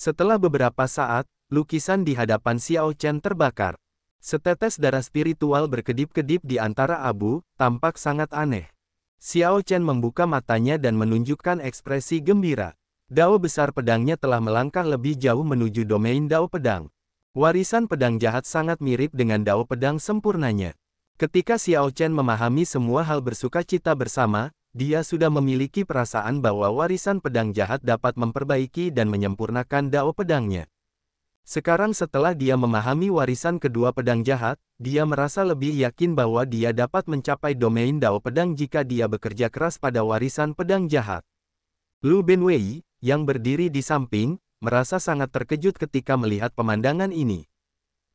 Setelah beberapa saat, lukisan di hadapan Xiao Chen terbakar. Setetes darah spiritual berkedip-kedip di antara abu, tampak sangat aneh. Xiao Chen membuka matanya dan menunjukkan ekspresi gembira. Dao besar pedangnya telah melangkah lebih jauh menuju domain Dao pedang. Warisan pedang jahat sangat mirip dengan Dao pedang sempurnanya. Ketika Xiao Chen memahami semua hal bersukacita bersama, dia sudah memiliki perasaan bahwa warisan pedang jahat dapat memperbaiki dan menyempurnakan Dao pedangnya. Sekarang setelah dia memahami warisan kedua pedang jahat, dia merasa lebih yakin bahwa dia dapat mencapai domain Dao pedang jika dia bekerja keras pada warisan pedang jahat. Lu Benwei, yang berdiri di samping, merasa sangat terkejut ketika melihat pemandangan ini.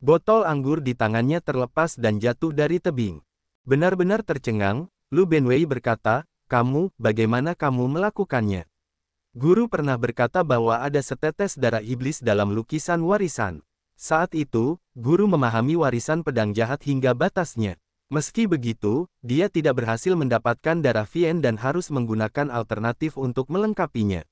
Botol anggur di tangannya terlepas dan jatuh dari tebing. Benar-benar tercengang, Lu Benwei berkata, "Kamu, bagaimana kamu melakukannya?" Guru pernah berkata bahwa ada setetes darah iblis dalam lukisan warisan. Saat itu, guru memahami warisan pedang jahat hingga batasnya. Meski begitu, dia tidak berhasil mendapatkan darah Vien dan harus menggunakan alternatif untuk melengkapinya.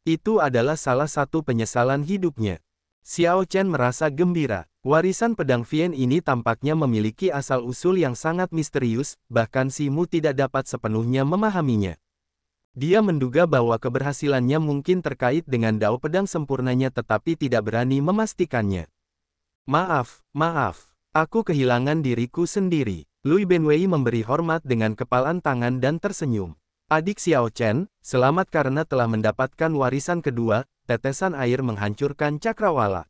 Itu adalah salah satu penyesalan hidupnya. Xiao Chen merasa gembira. Warisan pedang Vien ini tampaknya memiliki asal-usul yang sangat misterius, bahkan Si Mu tidak dapat sepenuhnya memahaminya. Dia menduga bahwa keberhasilannya mungkin terkait dengan Dao pedang sempurnanya tetapi tidak berani memastikannya. Maaf, aku kehilangan diriku sendiri. Lu Benwei memberi hormat dengan kepalan tangan dan tersenyum. Adik Xiao Chen, selamat karena telah mendapatkan warisan kedua, tetesan air menghancurkan cakrawala.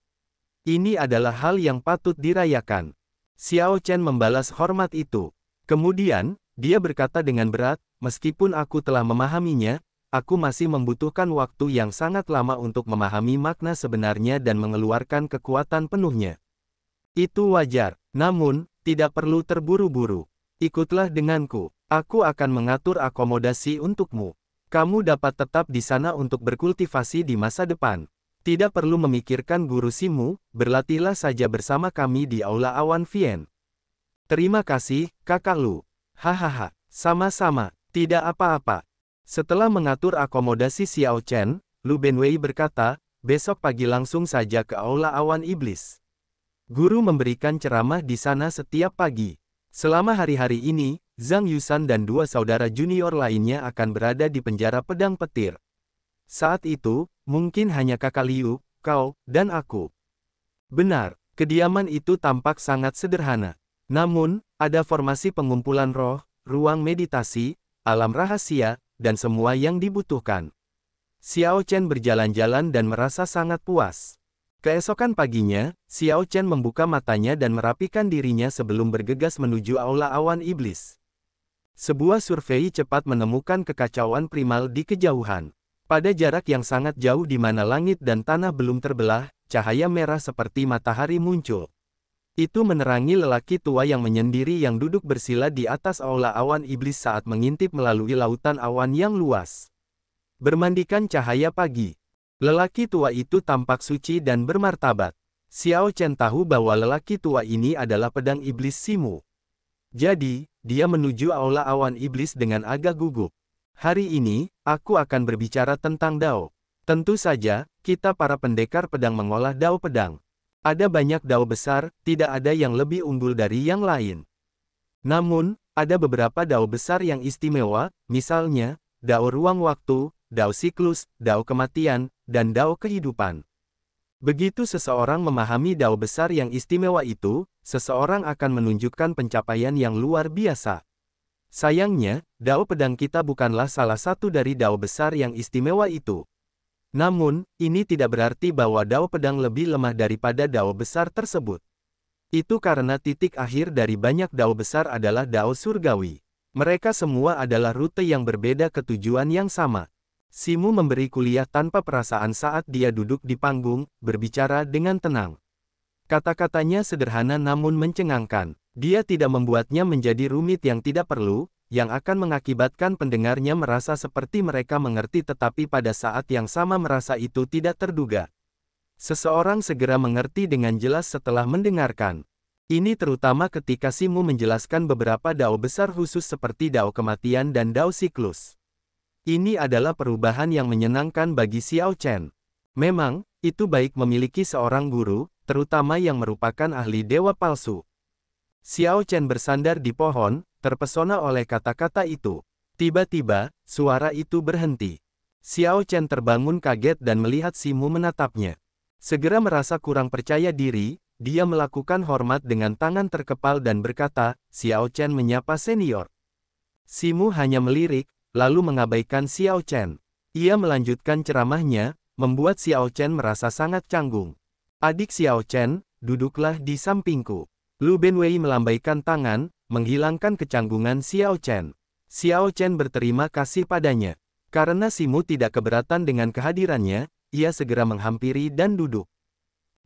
Ini adalah hal yang patut dirayakan. Xiao Chen membalas hormat itu. Kemudian, dia berkata dengan berat, meskipun aku telah memahaminya, aku masih membutuhkan waktu yang sangat lama untuk memahami makna sebenarnya dan mengeluarkan kekuatan penuhnya. Itu wajar, namun, tidak perlu terburu-buru. Ikutlah denganku, aku akan mengatur akomodasi untukmu. Kamu dapat tetap di sana untuk berkultivasi di masa depan. Tidak perlu memikirkan guru Simu, berlatihlah saja bersama kami di Aula Awan Vien. Terima kasih, Kakak Lu. Hahaha, sama-sama, tidak apa-apa. Setelah mengatur akomodasi Xiao Chen, Lu Benwei berkata, besok pagi langsung saja ke Aula Awan Iblis. Guru memberikan ceramah di sana setiap pagi. Selama hari-hari ini, Zhang Yusan dan dua saudara junior lainnya akan berada di penjara pedang petir. Saat itu, mungkin hanya Kakak Liu, kau, dan aku. Benar, kediaman itu tampak sangat sederhana. Namun, ada formasi pengumpulan roh, ruang meditasi, alam rahasia, dan semua yang dibutuhkan. Xiao Chen berjalan-jalan dan merasa sangat puas. Keesokan paginya, Xiao Chen membuka matanya dan merapikan dirinya sebelum bergegas menuju Aula Awan Iblis. Sebuah survei cepat menemukan kekacauan primal di kejauhan. Pada jarak yang sangat jauh di mana langit dan tanah belum terbelah, cahaya merah seperti matahari muncul. Itu menerangi lelaki tua yang menyendiri yang duduk bersila di atas Aula Awan Iblis saat mengintip melalui lautan awan yang luas. Bermandikan cahaya pagi. Lelaki tua itu tampak suci dan bermartabat. Xiao Chen tahu bahwa lelaki tua ini adalah pedang iblis Simu. Jadi, dia menuju Aula Awan Iblis dengan agak gugup. Hari ini, aku akan berbicara tentang Dao. Tentu saja, kita para pendekar pedang mengolah Dao pedang. Ada banyak Dao besar, tidak ada yang lebih unggul dari yang lain. Namun, ada beberapa Dao besar yang istimewa, misalnya, Dao ruang waktu, Dao siklus, Dao kematian, dan Dao kehidupan. Begitu seseorang memahami Dao besar yang istimewa itu, seseorang akan menunjukkan pencapaian yang luar biasa. Sayangnya, Dao pedang kita bukanlah salah satu dari Dao besar yang istimewa itu. Namun, ini tidak berarti bahwa Dao pedang lebih lemah daripada Dao besar tersebut. Itu karena titik akhir dari banyak Dao besar adalah Dao surgawi. Mereka semua adalah rute yang berbeda ke tujuan yang sama. Simu memberi kuliah tanpa perasaan saat dia duduk di panggung, berbicara dengan tenang. Kata-katanya sederhana namun mencengangkan. Dia tidak membuatnya menjadi rumit yang tidak perlu, yang akan mengakibatkan pendengarnya merasa seperti mereka mengerti tetapi pada saat yang sama merasa itu tidak terduga. Seseorang segera mengerti dengan jelas setelah mendengarkan. Ini terutama ketika Simu menjelaskan beberapa Dao besar khusus seperti Dao kematian dan Dao siklus. Ini adalah perubahan yang menyenangkan bagi Xiao Chen. Memang, itu baik memiliki seorang guru, terutama yang merupakan ahli dewa palsu. Xiao Chen bersandar di pohon, terpesona oleh kata-kata itu. Tiba-tiba, suara itu berhenti. Xiao Chen terbangun kaget dan melihat Simu menatapnya. Segera merasa kurang percaya diri, dia melakukan hormat dengan tangan terkepal dan berkata, Xiao Chen menyapa senior. Simu hanya melirik, lalu mengabaikan Xiao Chen. Ia melanjutkan ceramahnya, membuat Xiao Chen merasa sangat canggung. Adik Xiao Chen, duduklah di sampingku. Lu Benwei melambaikan tangan, menghilangkan kecanggungan Xiao Chen. Xiao Chen berterima kasih padanya. Karena Simu tidak keberatan dengan kehadirannya, ia segera menghampiri dan duduk.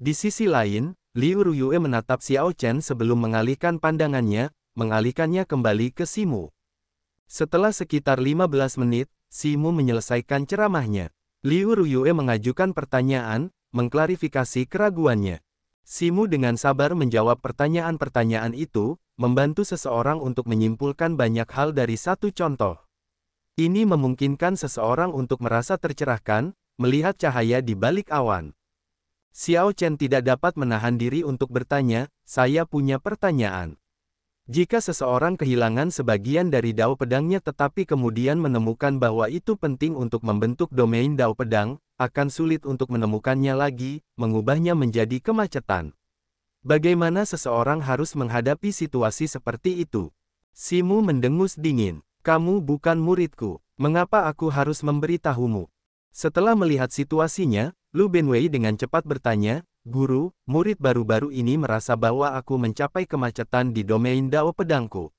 Di sisi lain, Liu Ruyue menatap Xiao Chen sebelum mengalihkan pandangannya, mengalihkannya kembali ke Simu. Setelah sekitar 15 menit, Simu menyelesaikan ceramahnya. Liu Ruyue mengajukan pertanyaan, mengklarifikasi keraguannya. Simu dengan sabar menjawab pertanyaan-pertanyaan itu, membantu seseorang untuk menyimpulkan banyak hal dari satu contoh. Ini memungkinkan seseorang untuk merasa tercerahkan, melihat cahaya di balik awan. Xiao Chen tidak dapat menahan diri untuk bertanya, saya punya pertanyaan. Jika seseorang kehilangan sebagian dari dao pedangnya tetapi kemudian menemukan bahwa itu penting untuk membentuk domain dao pedang, akan sulit untuk menemukannya lagi, mengubahnya menjadi kemacetan. Bagaimana seseorang harus menghadapi situasi seperti itu? Simu mendengus dingin. Kamu bukan muridku. Mengapa aku harus memberitahumu? Setelah melihat situasinya, Lu Benwei dengan cepat bertanya, Guru, murid baru-baru ini merasa bahwa aku mencapai kemacetan di domain dao pedangku.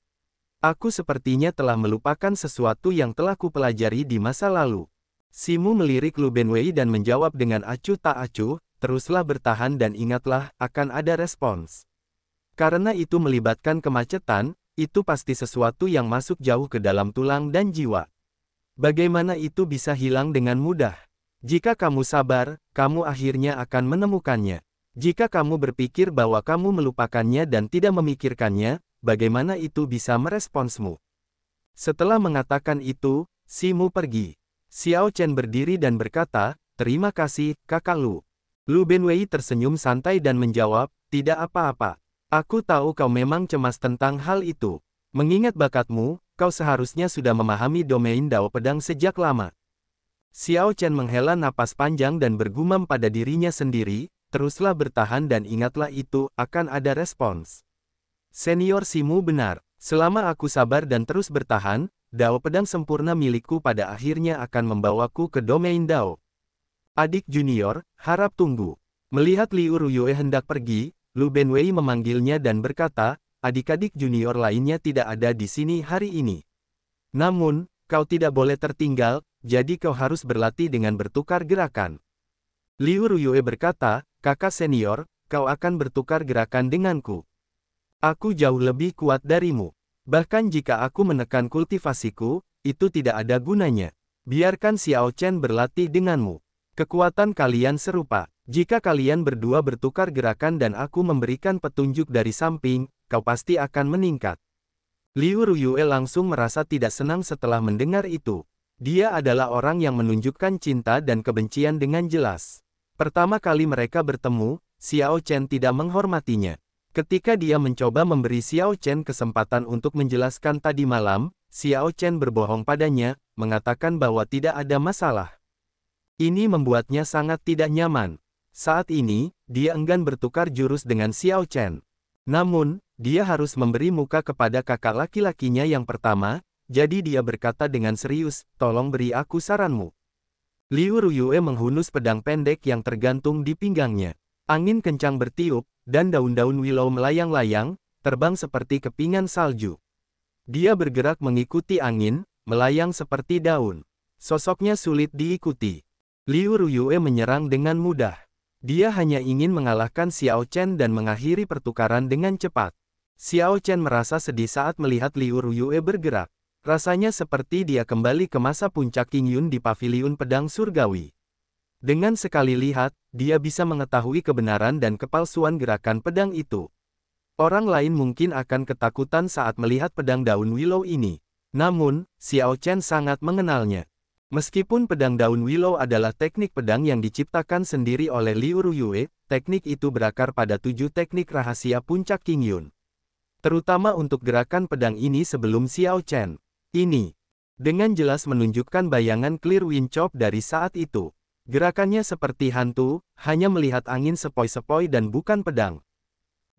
Aku sepertinya telah melupakan sesuatu yang telah kupelajari di masa lalu. Simu melirik Lu Benwei dan menjawab dengan acuh tak acuh, teruslah bertahan dan ingatlah, akan ada respons. Karena itu melibatkan kemacetan, itu pasti sesuatu yang masuk jauh ke dalam tulang dan jiwa. Bagaimana itu bisa hilang dengan mudah? Jika kamu sabar, kamu akhirnya akan menemukannya. Jika kamu berpikir bahwa kamu melupakannya dan tidak memikirkannya, bagaimana itu bisa meresponsmu? Setelah mengatakan itu, Simu pergi. Xiao Chen berdiri dan berkata, terima kasih, kakak Lu. Lu Benwei tersenyum santai dan menjawab, tidak apa-apa. Aku tahu kau memang cemas tentang hal itu. Mengingat bakatmu, kau seharusnya sudah memahami domain dao pedang sejak lama. Xiao Chen menghela napas panjang dan bergumam pada dirinya sendiri, teruslah bertahan dan ingatlah itu, akan ada respons. Senior Simu benar, selama aku sabar dan terus bertahan, dao pedang sempurna milikku pada akhirnya akan membawaku ke domain dao. Adik junior, harap tunggu. Melihat Liu Ruyue hendak pergi, Lu Benwei memanggilnya dan berkata, adik-adik junior lainnya tidak ada di sini hari ini. Namun, kau tidak boleh tertinggal, jadi kau harus berlatih dengan bertukar gerakan. Liu Ruyue berkata, kakak senior, kau akan bertukar gerakan denganku. Aku jauh lebih kuat darimu. Bahkan jika aku menekan kultivasiku, itu tidak ada gunanya. Biarkan Xiao Chen berlatih denganmu. Kekuatan kalian serupa. Jika kalian berdua bertukar gerakan dan aku memberikan petunjuk dari samping, kau pasti akan meningkat. Liu Ruyue langsung merasa tidak senang setelah mendengar itu. Dia adalah orang yang menunjukkan cinta dan kebencian dengan jelas. Pertama kali mereka bertemu, Xiao Chen tidak menghormatinya. Ketika dia mencoba memberi Xiao Chen kesempatan untuk menjelaskan tadi malam, Xiao Chen berbohong padanya, mengatakan bahwa tidak ada masalah. Ini membuatnya sangat tidak nyaman. Saat ini, dia enggan bertukar jurus dengan Xiao Chen. Namun, dia harus memberi muka kepada kakak laki-lakinya yang pertama, jadi dia berkata dengan serius, tolong beri aku saranmu. Liu Ruyue menghunus pedang pendek yang tergantung di pinggangnya. Angin kencang bertiup, dan daun-daun willow melayang-layang, terbang seperti kepingan salju. Dia bergerak mengikuti angin, melayang seperti daun. Sosoknya sulit diikuti. Liu Ruyue menyerang dengan mudah. Dia hanya ingin mengalahkan Xiao Chen dan mengakhiri pertukaran dengan cepat. Xiao Chen merasa sedih saat melihat Liu Ruyue bergerak. Rasanya seperti dia kembali ke masa puncak King Yun di paviliun pedang surgawi. Dengan sekali lihat, dia bisa mengetahui kebenaran dan kepalsuan gerakan pedang itu. Orang lain mungkin akan ketakutan saat melihat pedang daun willow ini. Namun, Xiao Chen sangat mengenalnya. Meskipun pedang daun willow adalah teknik pedang yang diciptakan sendiri oleh Liu Ruyue, teknik itu berakar pada 7 teknik rahasia puncak Qingyun. Terutama untuk gerakan pedang ini sebelum Xiao Chen. Ini dengan jelas menunjukkan bayangan Clear Wind Chop dari saat itu. Gerakannya seperti hantu, hanya melihat angin sepoi-sepoi dan bukan pedang.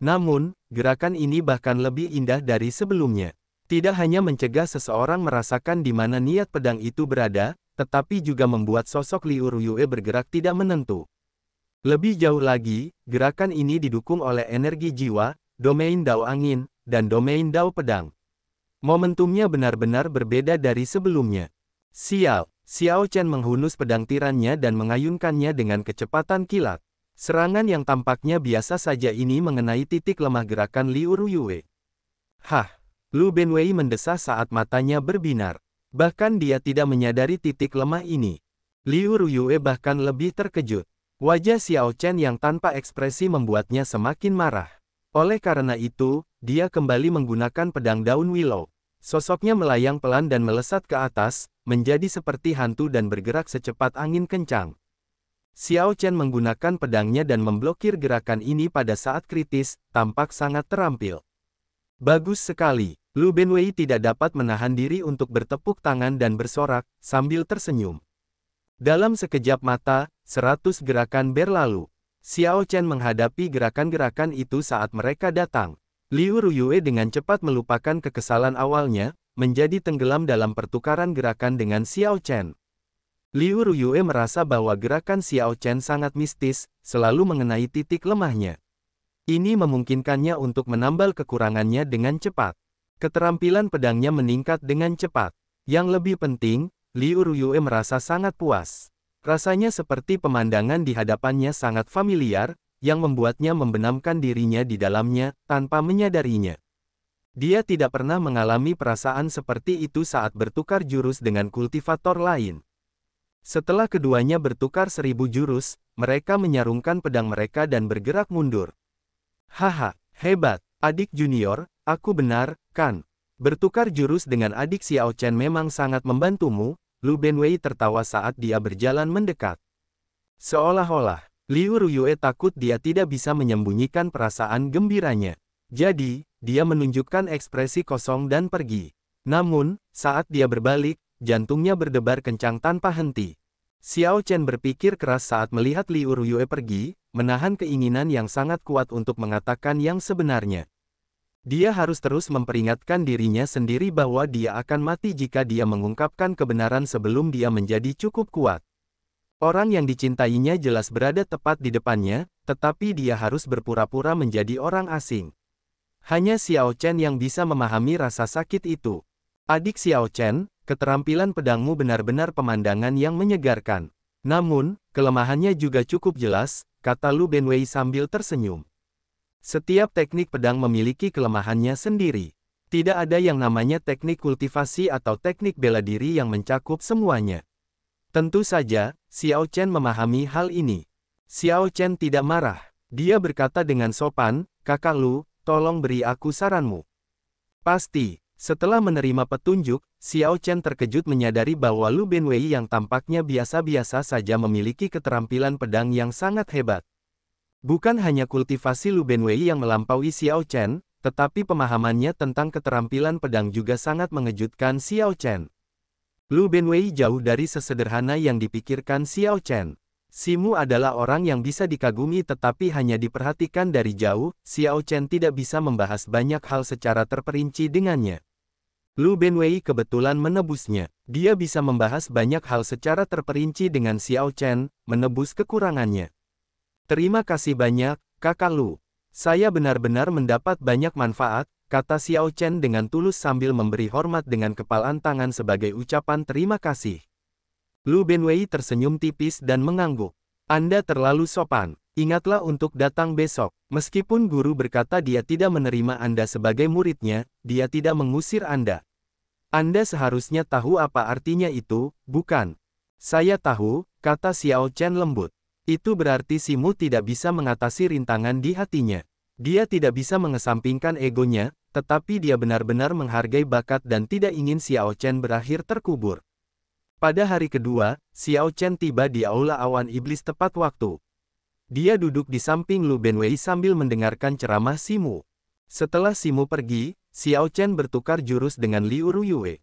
Namun, gerakan ini bahkan lebih indah dari sebelumnya. Tidak hanya mencegah seseorang merasakan di mana niat pedang itu berada, tetapi juga membuat sosok Liu Ruyue bergerak tidak menentu. Lebih jauh lagi, gerakan ini didukung oleh energi jiwa, domain dao angin, dan domain dao pedang. Momentumnya benar-benar berbeda dari sebelumnya. Xiao Chen menghunus pedang tirannya dan mengayunkannya dengan kecepatan kilat. Serangan yang tampaknya biasa saja ini mengenai titik lemah gerakan Liu Ruyue. Hah! Lu Benwei mendesah saat matanya berbinar. Bahkan dia tidak menyadari titik lemah ini. Liu Ruyue bahkan lebih terkejut. Wajah Xiao Chen yang tanpa ekspresi membuatnya semakin marah. Oleh karena itu, dia kembali menggunakan pedang daun willow. Sosoknya melayang pelan dan melesat ke atas, menjadi seperti hantu dan bergerak secepat angin kencang. Xiao Chen menggunakan pedangnya dan memblokir gerakan ini pada saat kritis, tampak sangat terampil. Bagus sekali. Lu Benwei tidak dapat menahan diri untuk bertepuk tangan dan bersorak, sambil tersenyum. Dalam sekejap mata, 100 gerakan berlalu. Xiao Chen menghadapi gerakan-gerakan itu saat mereka datang. Liu Ruyue dengan cepat melupakan kekesalan awalnya, menjadi tenggelam dalam pertukaran gerakan dengan Xiao Chen. Liu Ruyue merasa bahwa gerakan Xiao Chen sangat mistis, selalu mengenai titik lemahnya. Ini memungkinkannya untuk menambal kekurangannya dengan cepat. Keterampilan pedangnya meningkat dengan cepat. Yang lebih penting, Liu Ruyue merasa sangat puas. Rasanya seperti pemandangan di hadapannya sangat familiar, yang membuatnya membenamkan dirinya di dalamnya, tanpa menyadarinya. Dia tidak pernah mengalami perasaan seperti itu saat bertukar jurus dengan kultivator lain. Setelah keduanya bertukar 1000 jurus, mereka menyarungkan pedang mereka dan bergerak mundur. Haha, hebat, adik junior, aku benar, kan? Bertukar jurus dengan adik Xiao Chen memang sangat membantumu, Lu Benwei tertawa saat dia berjalan mendekat. Seolah-olah, Liu Ruyue takut dia tidak bisa menyembunyikan perasaan gembiranya. Jadi, dia menunjukkan ekspresi kosong dan pergi. Namun, saat dia berbalik, jantungnya berdebar kencang tanpa henti. Xiao Chen berpikir keras saat melihat Liu Ruyue pergi, menahan keinginan yang sangat kuat untuk mengatakan yang sebenarnya. Dia harus terus memperingatkan dirinya sendiri bahwa dia akan mati jika dia mengungkapkan kebenaran sebelum dia menjadi cukup kuat. Orang yang dicintainya jelas berada tepat di depannya, tetapi dia harus berpura-pura menjadi orang asing. Hanya Xiao Chen yang bisa memahami rasa sakit itu. Adik Xiao Chen, keterampilan pedangmu benar-benar pemandangan yang menyegarkan. Namun, kelemahannya juga cukup jelas, kata Lu Benwei sambil tersenyum. Setiap teknik pedang memiliki kelemahannya sendiri. Tidak ada yang namanya teknik kultivasi atau teknik bela diri yang mencakup semuanya. Tentu saja, Xiao Chen memahami hal ini. Xiao Chen tidak marah. Dia berkata dengan sopan, "Kakak Lu, tolong beri aku saranmu." Pasti. Setelah menerima petunjuk, Xiao Chen terkejut menyadari bahwa Lu Benwei yang tampaknya biasa-biasa saja memiliki keterampilan pedang yang sangat hebat. Bukan hanya kultivasi Lu Benwei yang melampaui Xiao Chen, tetapi pemahamannya tentang keterampilan pedang juga sangat mengejutkan Xiao Chen. Lu Benwei jauh dari sesederhana yang dipikirkan Xiao Chen. Simu adalah orang yang bisa dikagumi tetapi hanya diperhatikan dari jauh, Xiao Chen tidak bisa membahas banyak hal secara terperinci dengannya. Lu Benwei kebetulan menebusnya. Dia bisa membahas banyak hal secara terperinci dengan Xiao Chen, menebus kekurangannya. Terima kasih banyak, Kakak Lu. Saya benar-benar mendapat banyak manfaat, kata Xiao Chen dengan tulus sambil memberi hormat dengan kepalan tangan sebagai ucapan terima kasih. Lu Benwei tersenyum tipis dan mengangguk. Anda terlalu sopan. Ingatlah untuk datang besok. Meskipun guru berkata dia tidak menerima Anda sebagai muridnya, dia tidak mengusir Anda. Anda seharusnya tahu apa artinya itu, bukan? Saya tahu, kata Xiao Chen lembut. Itu berarti Simu tidak bisa mengatasi rintangan di hatinya. Dia tidak bisa mengesampingkan egonya, tetapi dia benar-benar menghargai bakat dan tidak ingin Xiao Chen berakhir terkubur. Pada hari kedua, Xiao Chen tiba di Aula Awan Iblis tepat waktu. Dia duduk di samping Lu Benwei sambil mendengarkan ceramah Simu. Setelah Simu pergi, Xiao Chen bertukar jurus dengan Liu Ruyue.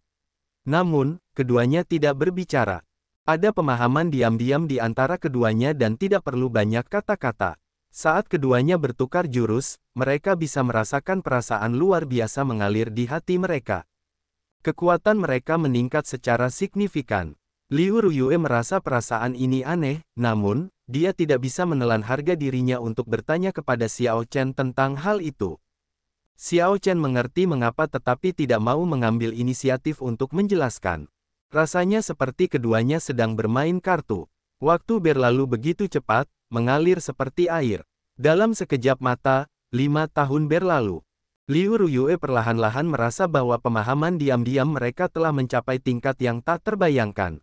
Namun, keduanya tidak berbicara. Ada pemahaman diam-diam di antara keduanya dan tidak perlu banyak kata-kata. Saat keduanya bertukar jurus, mereka bisa merasakan perasaan luar biasa mengalir di hati mereka. Kekuatan mereka meningkat secara signifikan. Liu Ruyue merasa perasaan ini aneh, namun, dia tidak bisa menelan harga dirinya untuk bertanya kepada Xiao Chen tentang hal itu. Xiao Chen mengerti mengapa tetapi tidak mau mengambil inisiatif untuk menjelaskan. Rasanya seperti keduanya sedang bermain kartu. Waktu berlalu begitu cepat, mengalir seperti air. Dalam sekejap mata, 5 tahun berlalu. Liu Ruyue perlahan-lahan merasa bahwa pemahaman diam-diam mereka telah mencapai tingkat yang tak terbayangkan.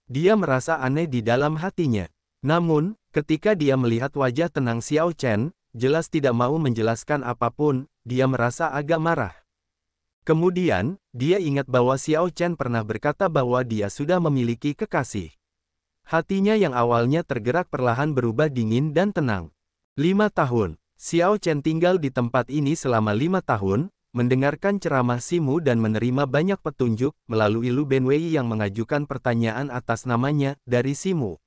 Dia merasa aneh di dalam hatinya. Namun, ketika dia melihat wajah tenang Xiao Chen, jelas tidak mau menjelaskan apapun, dia merasa agak marah. Kemudian, dia ingat bahwa Xiao Chen pernah berkata bahwa dia sudah memiliki kekasih. Hatinya yang awalnya tergerak perlahan berubah dingin dan tenang. 5 tahun. Xiao Chen tinggal di tempat ini selama 5 tahun, mendengarkan ceramah Simu dan menerima banyak petunjuk melalui Lu Benwei yang mengajukan pertanyaan atas namanya dari Simu.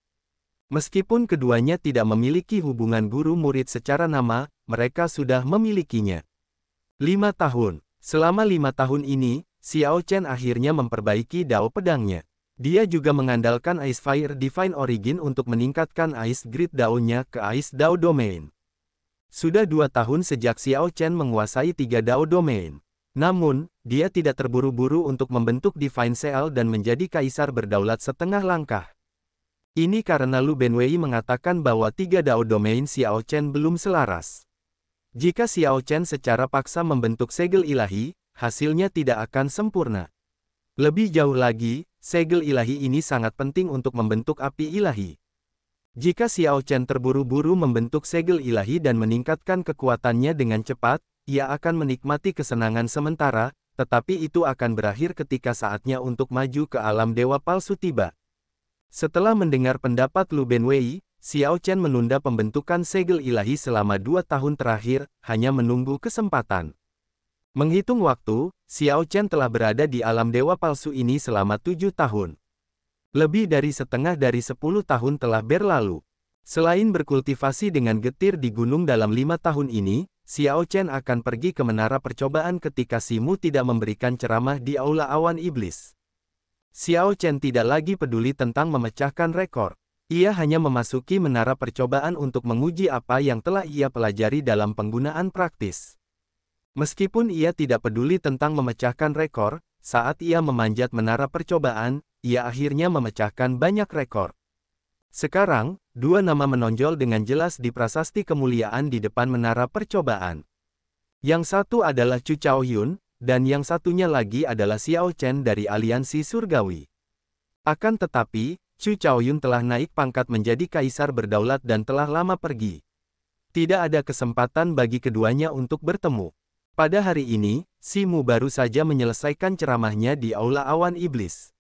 Meskipun keduanya tidak memiliki hubungan guru-murid secara nama, mereka sudah memilikinya. 5 tahun. Selama 5 tahun ini, Xiao Chen akhirnya memperbaiki dao pedangnya. Dia juga mengandalkan Ice Fire Divine Origin untuk meningkatkan Ice Grid Dao-nya ke Ice Dao Domain. Sudah 2 tahun sejak Xiao Chen menguasai 3 Dao Domain. Namun, dia tidak terburu-buru untuk membentuk Divine Seal dan menjadi kaisar berdaulat setengah langkah. Ini karena Lu Benwei mengatakan bahwa 3 Dao Domain Xiao Chen belum selaras. Jika Xiao Chen secara paksa membentuk segel ilahi, hasilnya tidak akan sempurna. Lebih jauh lagi, segel ilahi ini sangat penting untuk membentuk api ilahi. Jika Xiao Chen terburu-buru membentuk segel ilahi dan meningkatkan kekuatannya dengan cepat, ia akan menikmati kesenangan sementara, tetapi itu akan berakhir ketika saatnya untuk maju ke alam dewa palsu tiba. Setelah mendengar pendapat Lu Benwei, Xiao Chen menunda pembentukan segel ilahi selama 2 tahun terakhir, hanya menunggu kesempatan. Menghitung waktu, Xiao Chen telah berada di alam dewa palsu ini selama 7 tahun. Lebih dari setengah dari 10 tahun telah berlalu. Selain berkultivasi dengan getir di gunung dalam 5 tahun ini, Xiao Chen akan pergi ke menara percobaan ketika Simu tidak memberikan ceramah di Aula Awan Iblis. Xiao Chen tidak lagi peduli tentang memecahkan rekor. Ia hanya memasuki menara percobaan untuk menguji apa yang telah ia pelajari dalam penggunaan praktis. Meskipun ia tidak peduli tentang memecahkan rekor, saat ia memanjat menara percobaan, ia akhirnya memecahkan banyak rekor. Sekarang, 2 nama menonjol dengan jelas di prasasti kemuliaan di depan menara percobaan. Yang satu adalah Chu Chaoyun, dan yang satunya lagi adalah Xiao Chen dari Aliansi Surgawi. Akan tetapi, Chu Chaoyun telah naik pangkat menjadi kaisar berdaulat dan telah lama pergi. Tidak ada kesempatan bagi keduanya untuk bertemu. Pada hari ini, Simu baru saja menyelesaikan ceramahnya di Aula Awan Iblis.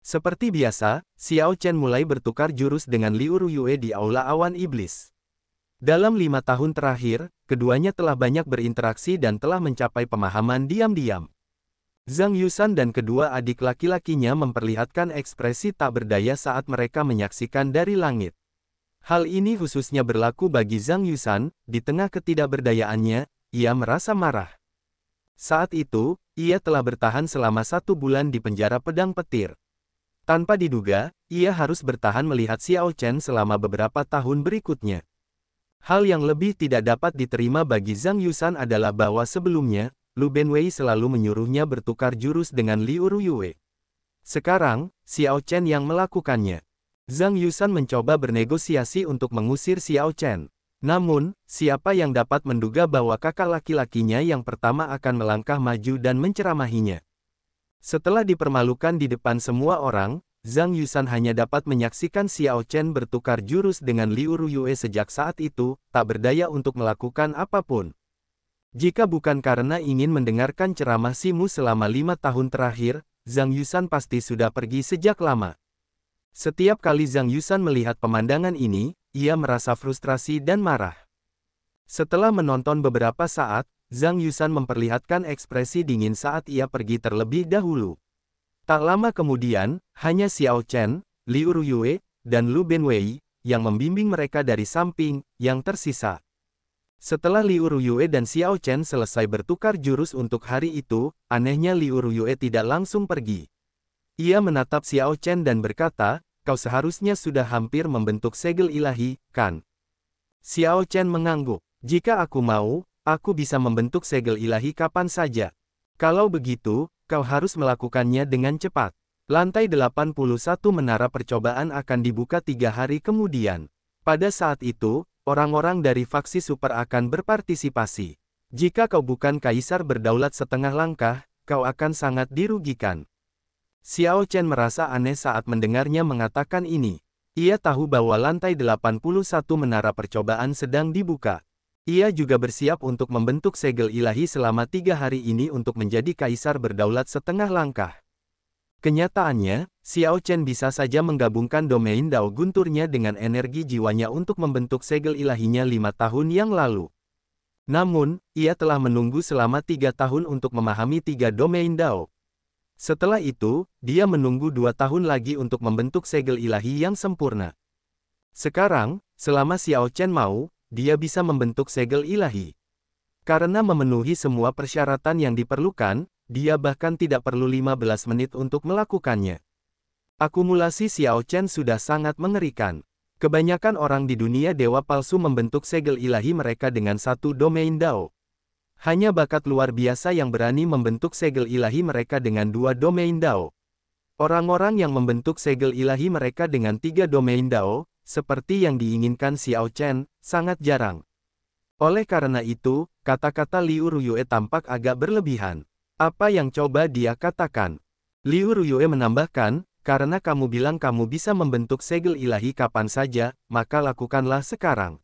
Seperti biasa, Xiao Chen mulai bertukar jurus dengan Liu Ruyue di Aula Awan Iblis. Dalam 5 tahun terakhir, keduanya telah banyak berinteraksi dan telah mencapai pemahaman diam-diam. Zhang Yusan dan kedua adik laki-lakinya memperlihatkan ekspresi tak berdaya saat mereka menyaksikan dari langit. Hal ini khususnya berlaku bagi Zhang Yusan, di tengah ketidakberdayaannya, ia merasa marah. Saat itu, ia telah bertahan selama 1 bulan di penjara pedang petir. Tanpa diduga, ia harus bertahan melihat Xiao Chen selama beberapa tahun berikutnya. Hal yang lebih tidak dapat diterima bagi Zhang Yusan adalah bahwa sebelumnya, Lu Benwei selalu menyuruhnya bertukar jurus dengan Liu Ruyue. Sekarang, Xiao Chen yang melakukannya. Zhang Yusan mencoba bernegosiasi untuk mengusir Xiao Chen. Namun, siapa yang dapat menduga bahwa kakak laki-lakinya yang pertama akan melangkah maju dan menceramahinya. Setelah dipermalukan di depan semua orang, Zhang Yusan hanya dapat menyaksikan Xiao Chen bertukar jurus dengan Liu Ruyue sejak saat itu, tak berdaya untuk melakukan apapun. Jika bukan karena ingin mendengarkan ceramah Simu selama 5 tahun terakhir, Zhang Yusan pasti sudah pergi sejak lama. Setiap kali Zhang Yusan melihat pemandangan ini, ia merasa frustrasi dan marah. Setelah menonton beberapa saat, Zhang Yusan memperlihatkan ekspresi dingin saat ia pergi terlebih dahulu. Tak lama kemudian, hanya Xiao Chen, Liu Ruyue, dan Lu Benwei, yang membimbing mereka dari samping, yang tersisa. Setelah Liu Ruyue dan Xiao Chen selesai bertukar jurus untuk hari itu, anehnya Liu Ruyue tidak langsung pergi. Ia menatap Xiao Chen dan berkata, "Kau seharusnya sudah hampir membentuk segel ilahi, kan?" Xiao Chen mengangguk. "Jika aku mau, aku bisa membentuk segel ilahi kapan saja. Kalau begitu, kau harus melakukannya dengan cepat." Lantai 81 menara percobaan akan dibuka 3 hari kemudian. Pada saat itu, orang-orang dari faksi super akan berpartisipasi. Jika kau bukan kaisar berdaulat setengah langkah, kau akan sangat dirugikan. Xiao Chen merasa aneh saat mendengarnya mengatakan ini. Ia tahu bahwa lantai 81 menara percobaan sedang dibuka. Ia juga bersiap untuk membentuk segel ilahi selama 3 hari ini untuk menjadi kaisar berdaulat setengah langkah. Kenyataannya, Xiao Chen bisa saja menggabungkan domain Dao gunturnya dengan energi jiwanya untuk membentuk segel ilahinya 5 tahun yang lalu. Namun, ia telah menunggu selama 3 tahun untuk memahami 3 domain Dao. Setelah itu, dia menunggu 2 tahun lagi untuk membentuk segel ilahi yang sempurna. Sekarang, selama Xiao Chen mau, dia bisa membentuk segel ilahi. Karena memenuhi semua persyaratan yang diperlukan, dia bahkan tidak perlu 15 menit untuk melakukannya. Akumulasi Xiao Chen sudah sangat mengerikan. Kebanyakan orang di dunia dewa palsu membentuk segel ilahi mereka dengan satu domain Dao. Hanya bakat luar biasa yang berani membentuk segel ilahi mereka dengan 2 domain Dao. Orang-orang yang membentuk segel ilahi mereka dengan 3 domain Dao, seperti yang diinginkan Xiao Chen, sangat jarang. Oleh karena itu, kata-kata Liu Ruyue tampak agak berlebihan. Apa yang coba dia katakan? Liu Ruyue menambahkan, karena kamu bilang kamu bisa membentuk segel ilahi kapan saja, maka lakukanlah sekarang.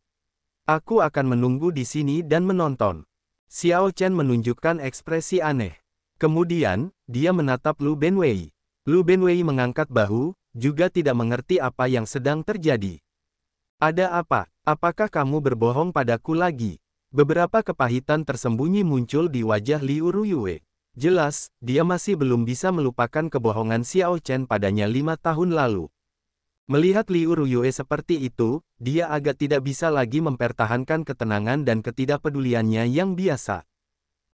Aku akan menunggu di sini dan menonton. Xiao Chen menunjukkan ekspresi aneh. Kemudian, dia menatap Lu Benwei. Lu Benwei mengangkat bahu, juga tidak mengerti apa yang sedang terjadi. Ada apa? Apakah kamu berbohong padaku lagi? Beberapa kepahitan tersembunyi muncul di wajah Liu Ruyue. Jelas, dia masih belum bisa melupakan kebohongan Xiao Chen padanya 5 tahun lalu. Melihat Liu Ruyue seperti itu, dia agak tidak bisa lagi mempertahankan ketenangan dan ketidakpeduliannya yang biasa.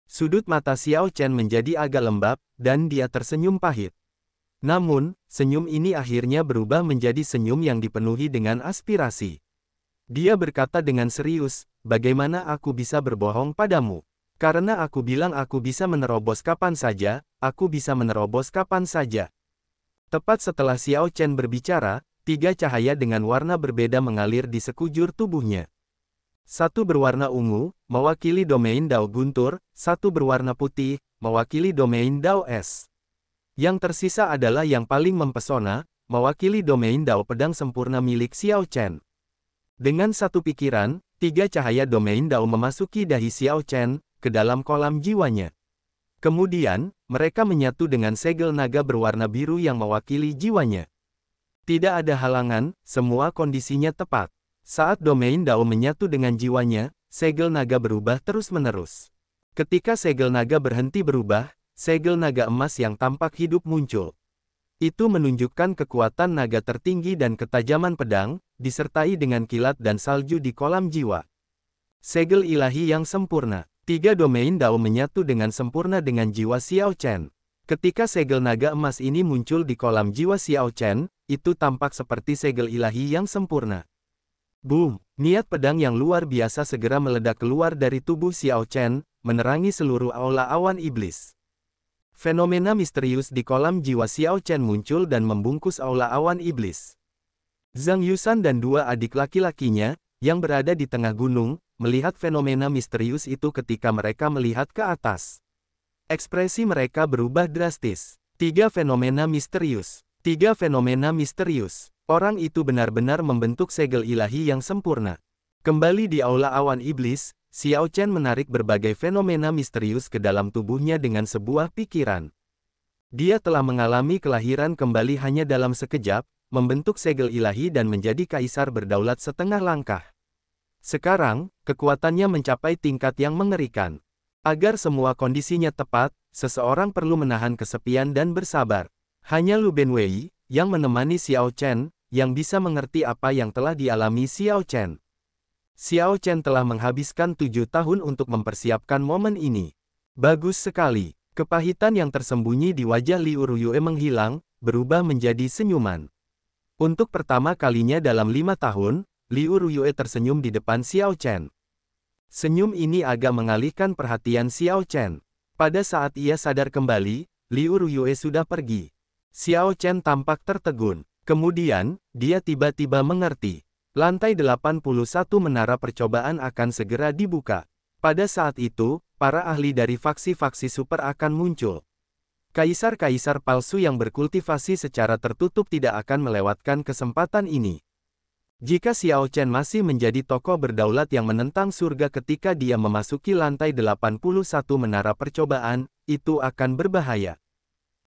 Sudut mata Xiao Chen menjadi agak lembab, dan dia tersenyum pahit. Namun, senyum ini akhirnya berubah menjadi senyum yang dipenuhi dengan aspirasi. Dia berkata dengan serius, "Bagaimana aku bisa berbohong padamu? Karena aku bilang aku bisa menerobos kapan saja, aku bisa menerobos kapan saja." Tepat setelah Xiao Chen berbicara, 3 cahaya dengan warna berbeda mengalir di sekujur tubuhnya. Satu berwarna ungu, mewakili domain Dao Guntur, satu berwarna putih, mewakili domain Dao Es. Yang tersisa adalah yang paling mempesona, mewakili domain Dao Pedang Sempurna milik Xiao Chen. Dengan satu pikiran, 3 cahaya domain Dao memasuki dahi Xiao Chen, ke dalam kolam jiwanya. Kemudian, mereka menyatu dengan segel naga berwarna biru yang mewakili jiwanya. Tidak ada halangan, semua kondisinya tepat. Saat domain Dao menyatu dengan jiwanya, segel naga berubah terus-menerus. Ketika segel naga berhenti berubah, segel naga emas yang tampak hidup muncul. Itu menunjukkan kekuatan naga tertinggi dan ketajaman pedang, disertai dengan kilat dan salju di kolam jiwa. Segel ilahi yang sempurna. 3 domain Dao menyatu dengan sempurna dengan jiwa Xiao Chen. Ketika segel naga emas ini muncul di kolam jiwa Xiao Chen, itu tampak seperti segel ilahi yang sempurna. Boom! Niat pedang yang luar biasa segera meledak keluar dari tubuh Xiao Chen, menerangi seluruh aula awan iblis. Fenomena misterius di kolam jiwa Xiao Chen muncul dan membungkus aula awan iblis. Zhang Yusan dan 2 adik laki-lakinya, yang berada di tengah gunung, melihat fenomena misterius itu ketika mereka melihat ke atas. Ekspresi mereka berubah drastis. 3 fenomena misterius. 3 fenomena misterius. Orang itu benar-benar membentuk segel ilahi yang sempurna. Kembali di aula awan iblis, Xiao Chen menarik berbagai fenomena misterius ke dalam tubuhnya dengan sebuah pikiran. Dia telah mengalami kelahiran kembali hanya dalam sekejap, membentuk segel ilahi dan menjadi kaisar berdaulat setengah langkah. Sekarang, kekuatannya mencapai tingkat yang mengerikan. Agar semua kondisinya tepat, seseorang perlu menahan kesepian dan bersabar. Hanya Lu Benwei, yang menemani Xiao Chen, yang bisa mengerti apa yang telah dialami Xiao Chen. Xiao Chen telah menghabiskan 7 tahun untuk mempersiapkan momen ini. Bagus sekali. Kepahitan yang tersembunyi di wajah Liu Ruyue menghilang, berubah menjadi senyuman. Untuk pertama kalinya dalam 5 tahun, Liu Ruyue tersenyum di depan Xiao Chen. Senyum ini agak mengalihkan perhatian Xiao Chen. Pada saat ia sadar kembali, Liu Ruyue sudah pergi. Xiao Chen tampak tertegun. Kemudian, dia tiba-tiba mengerti. Lantai 81 menara percobaan akan segera dibuka. Pada saat itu, para ahli dari faksi-faksi super akan muncul. Kaisar-kaisar palsu yang berkultivasi secara tertutup tidak akan melewatkan kesempatan ini. Jika Xiao Chen masih menjadi tokoh berdaulat yang menentang surga ketika dia memasuki lantai 81 menara percobaan, itu akan berbahaya.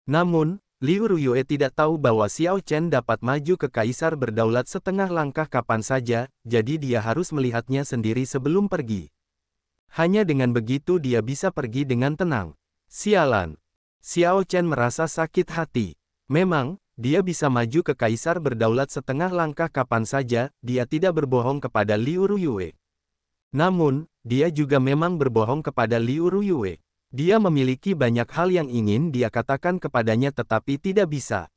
Namun, Liu Ruyue tidak tahu bahwa Xiao Chen dapat maju ke kaisar berdaulat setengah langkah kapan saja, jadi dia harus melihatnya sendiri sebelum pergi. Hanya dengan begitu dia bisa pergi dengan tenang. Sialan. Xiao Chen merasa sakit hati. Memang, dia bisa maju ke kaisar berdaulat setengah langkah kapan saja, dia tidak berbohong kepada Liu Ruyue. Namun, dia juga memang berbohong kepada Liu Ruyue. Dia memiliki banyak hal yang ingin dia katakan kepadanya tetapi tidak bisa.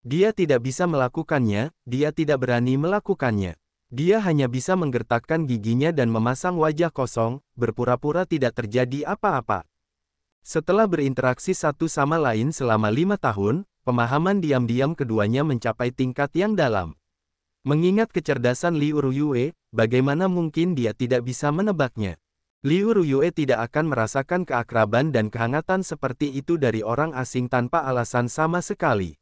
Dia tidak bisa melakukannya, dia tidak berani melakukannya. Dia hanya bisa menggertakkan giginya dan memasang wajah kosong, berpura-pura tidak terjadi apa-apa. Setelah berinteraksi satu sama lain selama 5 tahun, pemahaman diam-diam keduanya mencapai tingkat yang dalam. Mengingat kecerdasan Liu Ruyue, bagaimana mungkin dia tidak bisa menebaknya? Liu Ruyue tidak akan merasakan keakraban dan kehangatan seperti itu dari orang asing tanpa alasan sama sekali.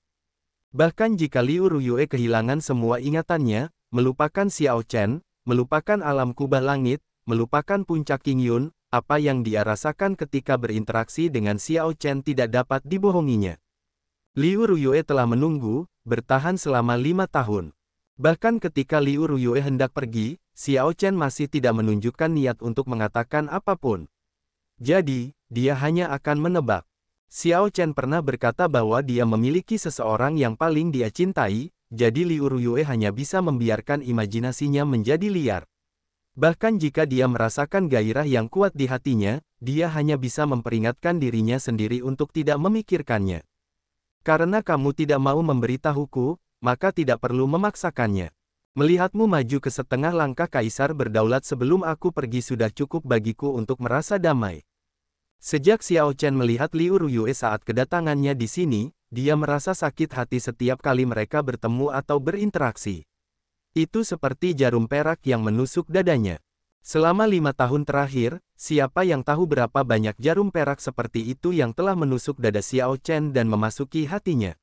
Bahkan jika Liu Ruyue kehilangan semua ingatannya, melupakan Xiao Chen, melupakan alam kubah langit, melupakan puncak Qingyun, apa yang dia rasakan ketika berinteraksi dengan Xiao Chen tidak dapat dibohonginya. Liu Ruyue telah menunggu, bertahan selama 5 tahun. Bahkan ketika Liu Ruyue hendak pergi, Xiao Chen masih tidak menunjukkan niat untuk mengatakan apapun. Jadi, dia hanya akan menebak. Xiao Chen pernah berkata bahwa dia memiliki seseorang yang paling dia cintai, jadi Liu Ruyue hanya bisa membiarkan imajinasinya menjadi liar. Bahkan jika dia merasakan gairah yang kuat di hatinya, dia hanya bisa memperingatkan dirinya sendiri untuk tidak memikirkannya. Karena kamu tidak mau memberitahuku, maka tidak perlu memaksakannya. Melihatmu maju ke setengah langkah kaisar berdaulat sebelum aku pergi sudah cukup bagiku untuk merasa damai. Sejak Xiao Chen melihat Liu Ruyue saat kedatangannya di sini, dia merasa sakit hati setiap kali mereka bertemu atau berinteraksi. Itu seperti jarum perak yang menusuk dadanya. Selama 5 tahun terakhir, siapa yang tahu berapa banyak jarum perak seperti itu yang telah menusuk dada Xiao Chen dan memasuki hatinya.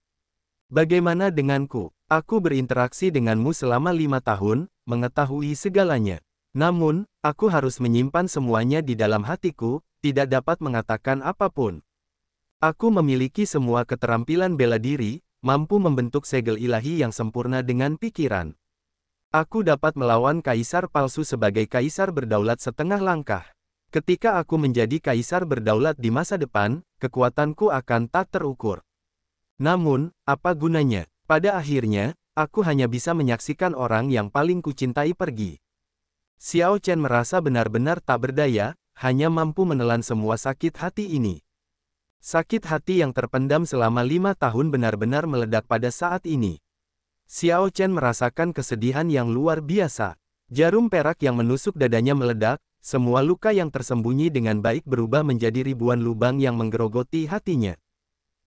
Bagaimana denganku? Aku berinteraksi denganmu selama 5 tahun, mengetahui segalanya. Namun, aku harus menyimpan semuanya di dalam hatiku, tidak dapat mengatakan apapun. Aku memiliki semua keterampilan bela diri, mampu membentuk segel ilahi yang sempurna dengan pikiran. Aku dapat melawan kaisar palsu sebagai kaisar berdaulat setengah langkah. Ketika aku menjadi kaisar berdaulat di masa depan, kekuatanku akan tak terukur. Namun, apa gunanya? Pada akhirnya, aku hanya bisa menyaksikan orang yang paling kucintai pergi. Xiao Chen merasa benar-benar tak berdaya, hanya mampu menelan semua sakit hati ini. Sakit hati yang terpendam selama 5 tahun benar-benar meledak pada saat ini. Xiao Chen merasakan kesedihan yang luar biasa. Jarum perak yang menusuk dadanya meledak, semua luka yang tersembunyi dengan baik berubah menjadi ribuan lubang yang menggerogoti hatinya.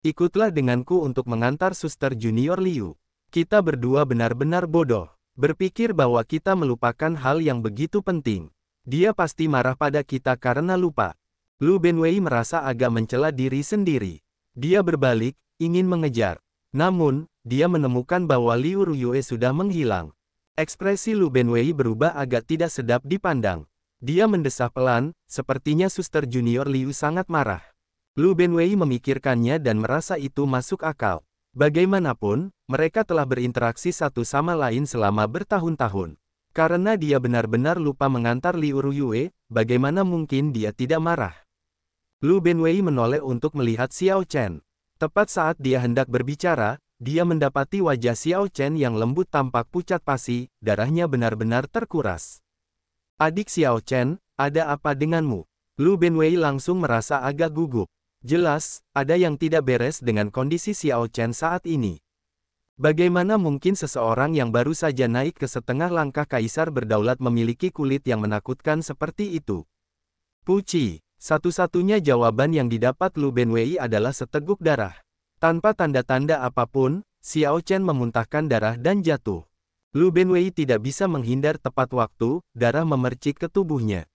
Ikutlah denganku untuk mengantar Suster Junior Liu. Kita berdua benar-benar bodoh. Berpikir bahwa kita melupakan hal yang begitu penting. Dia pasti marah pada kita karena lupa. Lu Benwei merasa agak mencela diri sendiri. Dia berbalik, ingin mengejar. Namun, dia menemukan bahwa Liu Ruyue sudah menghilang. Ekspresi Lu Benwei berubah agak tidak sedap dipandang. Dia mendesah pelan, sepertinya Suster Junior Liu sangat marah. Lu Benwei memikirkannya dan merasa itu masuk akal. Bagaimanapun, mereka telah berinteraksi satu sama lain selama bertahun-tahun. Karena dia benar-benar lupa mengantar Liu Ruyue, bagaimana mungkin dia tidak marah? Lu Benwei menoleh untuk melihat Xiao Chen. Tepat saat dia hendak berbicara, dia mendapati wajah Xiao Chen yang lembut tampak pucat pasi, darahnya benar-benar terkuras. Adik Xiao Chen, ada apa denganmu? Lu Benwei langsung merasa agak gugup. Jelas, ada yang tidak beres dengan kondisi Xiao Chen saat ini. Bagaimana mungkin seseorang yang baru saja naik ke setengah langkah kaisar berdaulat memiliki kulit yang menakutkan seperti itu? Puci, satu-satunya jawaban yang didapat Lu Benwei adalah seteguk darah. Tanpa tanda-tanda apapun, Xiao Chen memuntahkan darah dan jatuh. Lu Benwei tidak bisa menghindar tepat waktu, darah memercik ke tubuhnya.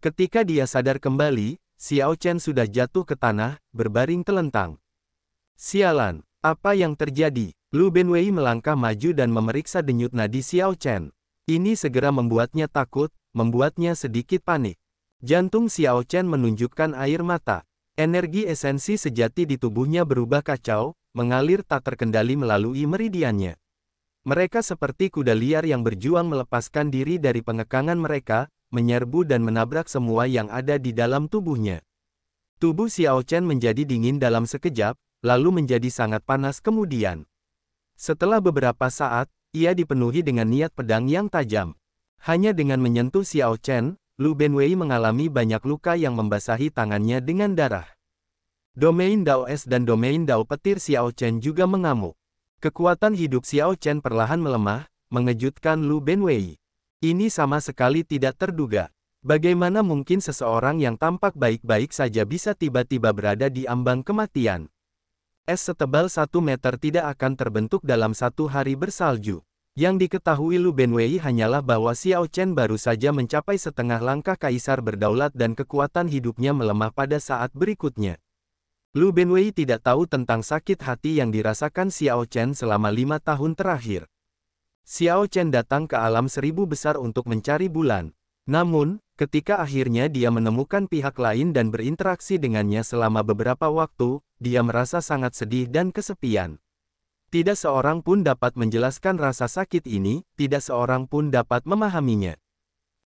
Ketika dia sadar kembali, Xiao Chen sudah jatuh ke tanah, berbaring telentang. Sialan, apa yang terjadi? Lu Benwei melangkah maju dan memeriksa denyut nadi Xiao Chen. Ini segera membuatnya takut, membuatnya sedikit panik. Jantung Xiao Chen menunjukkan air mata. Energi esensi sejati di tubuhnya berubah kacau, mengalir tak terkendali melalui meridiannya. Mereka seperti kuda liar yang berjuang melepaskan diri dari pengekangan mereka, menyerbu dan menabrak semua yang ada di dalam tubuhnya. Tubuh Xiao Chen menjadi dingin dalam sekejap, lalu menjadi sangat panas kemudian. Setelah beberapa saat, ia dipenuhi dengan niat pedang yang tajam. Hanya dengan menyentuh Xiao Chen, Lu Benwei mengalami banyak luka yang membasahi tangannya dengan darah. Domain Dao Es dan Domain Dao Petir Xiao Chen juga mengamuk. Kekuatan hidup Xiao Chen perlahan melemah, mengejutkan Lu Benwei. Ini sama sekali tidak terduga. Bagaimana mungkin seseorang yang tampak baik-baik saja bisa tiba-tiba berada di ambang kematian? Es setebal 1 meter tidak akan terbentuk dalam 1 hari bersalju. Yang diketahui Lu Benwei hanyalah bahwa Xiao Chen baru saja mencapai setengah langkah kaisar berdaulat dan kekuatan hidupnya melemah pada saat berikutnya. Lu Benwei tidak tahu tentang sakit hati yang dirasakan Xiao Chen selama 5 tahun terakhir. Xiao Chen datang ke alam 1000 besar untuk mencari bulan. Namun, ketika akhirnya dia menemukan pihak lain dan berinteraksi dengannya selama beberapa waktu, dia merasa sangat sedih dan kesepian. Tidak seorang pun dapat menjelaskan rasa sakit ini, tidak seorang pun dapat memahaminya.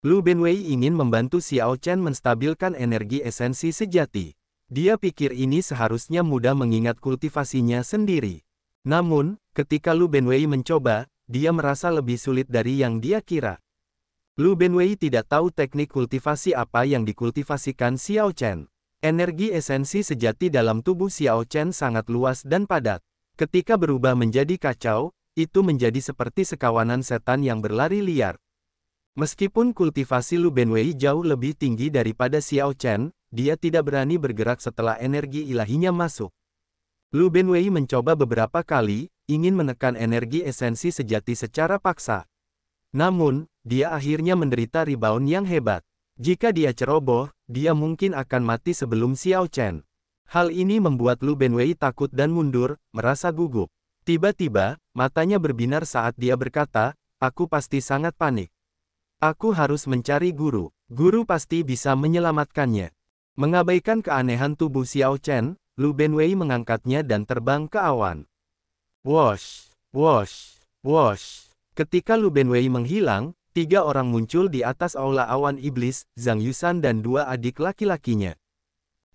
Lu Benwei ingin membantu Xiao Chen menstabilkan energi esensi sejati. Dia pikir ini seharusnya mudah mengingat kultivasinya sendiri. Namun, ketika Lu Benwei mencoba, dia merasa lebih sulit dari yang dia kira. Lu Benwei tidak tahu teknik kultivasi apa yang dikultivasikan Xiao Chen. Energi esensi sejati dalam tubuh Xiao Chen sangat luas dan padat. Ketika berubah menjadi kacau, itu menjadi seperti sekawanan setan yang berlari liar. Meskipun kultivasi Lu Benwei jauh lebih tinggi daripada Xiao Chen, dia tidak berani bergerak setelah energi ilahinya masuk. Lu Benwei mencoba beberapa kali, ingin menekan energi esensi sejati secara paksa. Namun, dia akhirnya menderita rebound yang hebat. Jika dia ceroboh, dia mungkin akan mati sebelum Xiao Chen. Hal ini membuat Lu Benwei takut dan mundur, merasa gugup. Tiba-tiba, matanya berbinar saat dia berkata, "Aku pasti sangat panik. Aku harus mencari guru. Guru pasti bisa menyelamatkannya." Mengabaikan keanehan tubuh Xiao Chen, Lu Benwei mengangkatnya dan terbang ke awan. Wosh, wosh, wosh. Ketika Lu Benwei menghilang, 3 orang muncul di atas aula awan iblis, Zhang Yusan dan 2 adik laki-lakinya.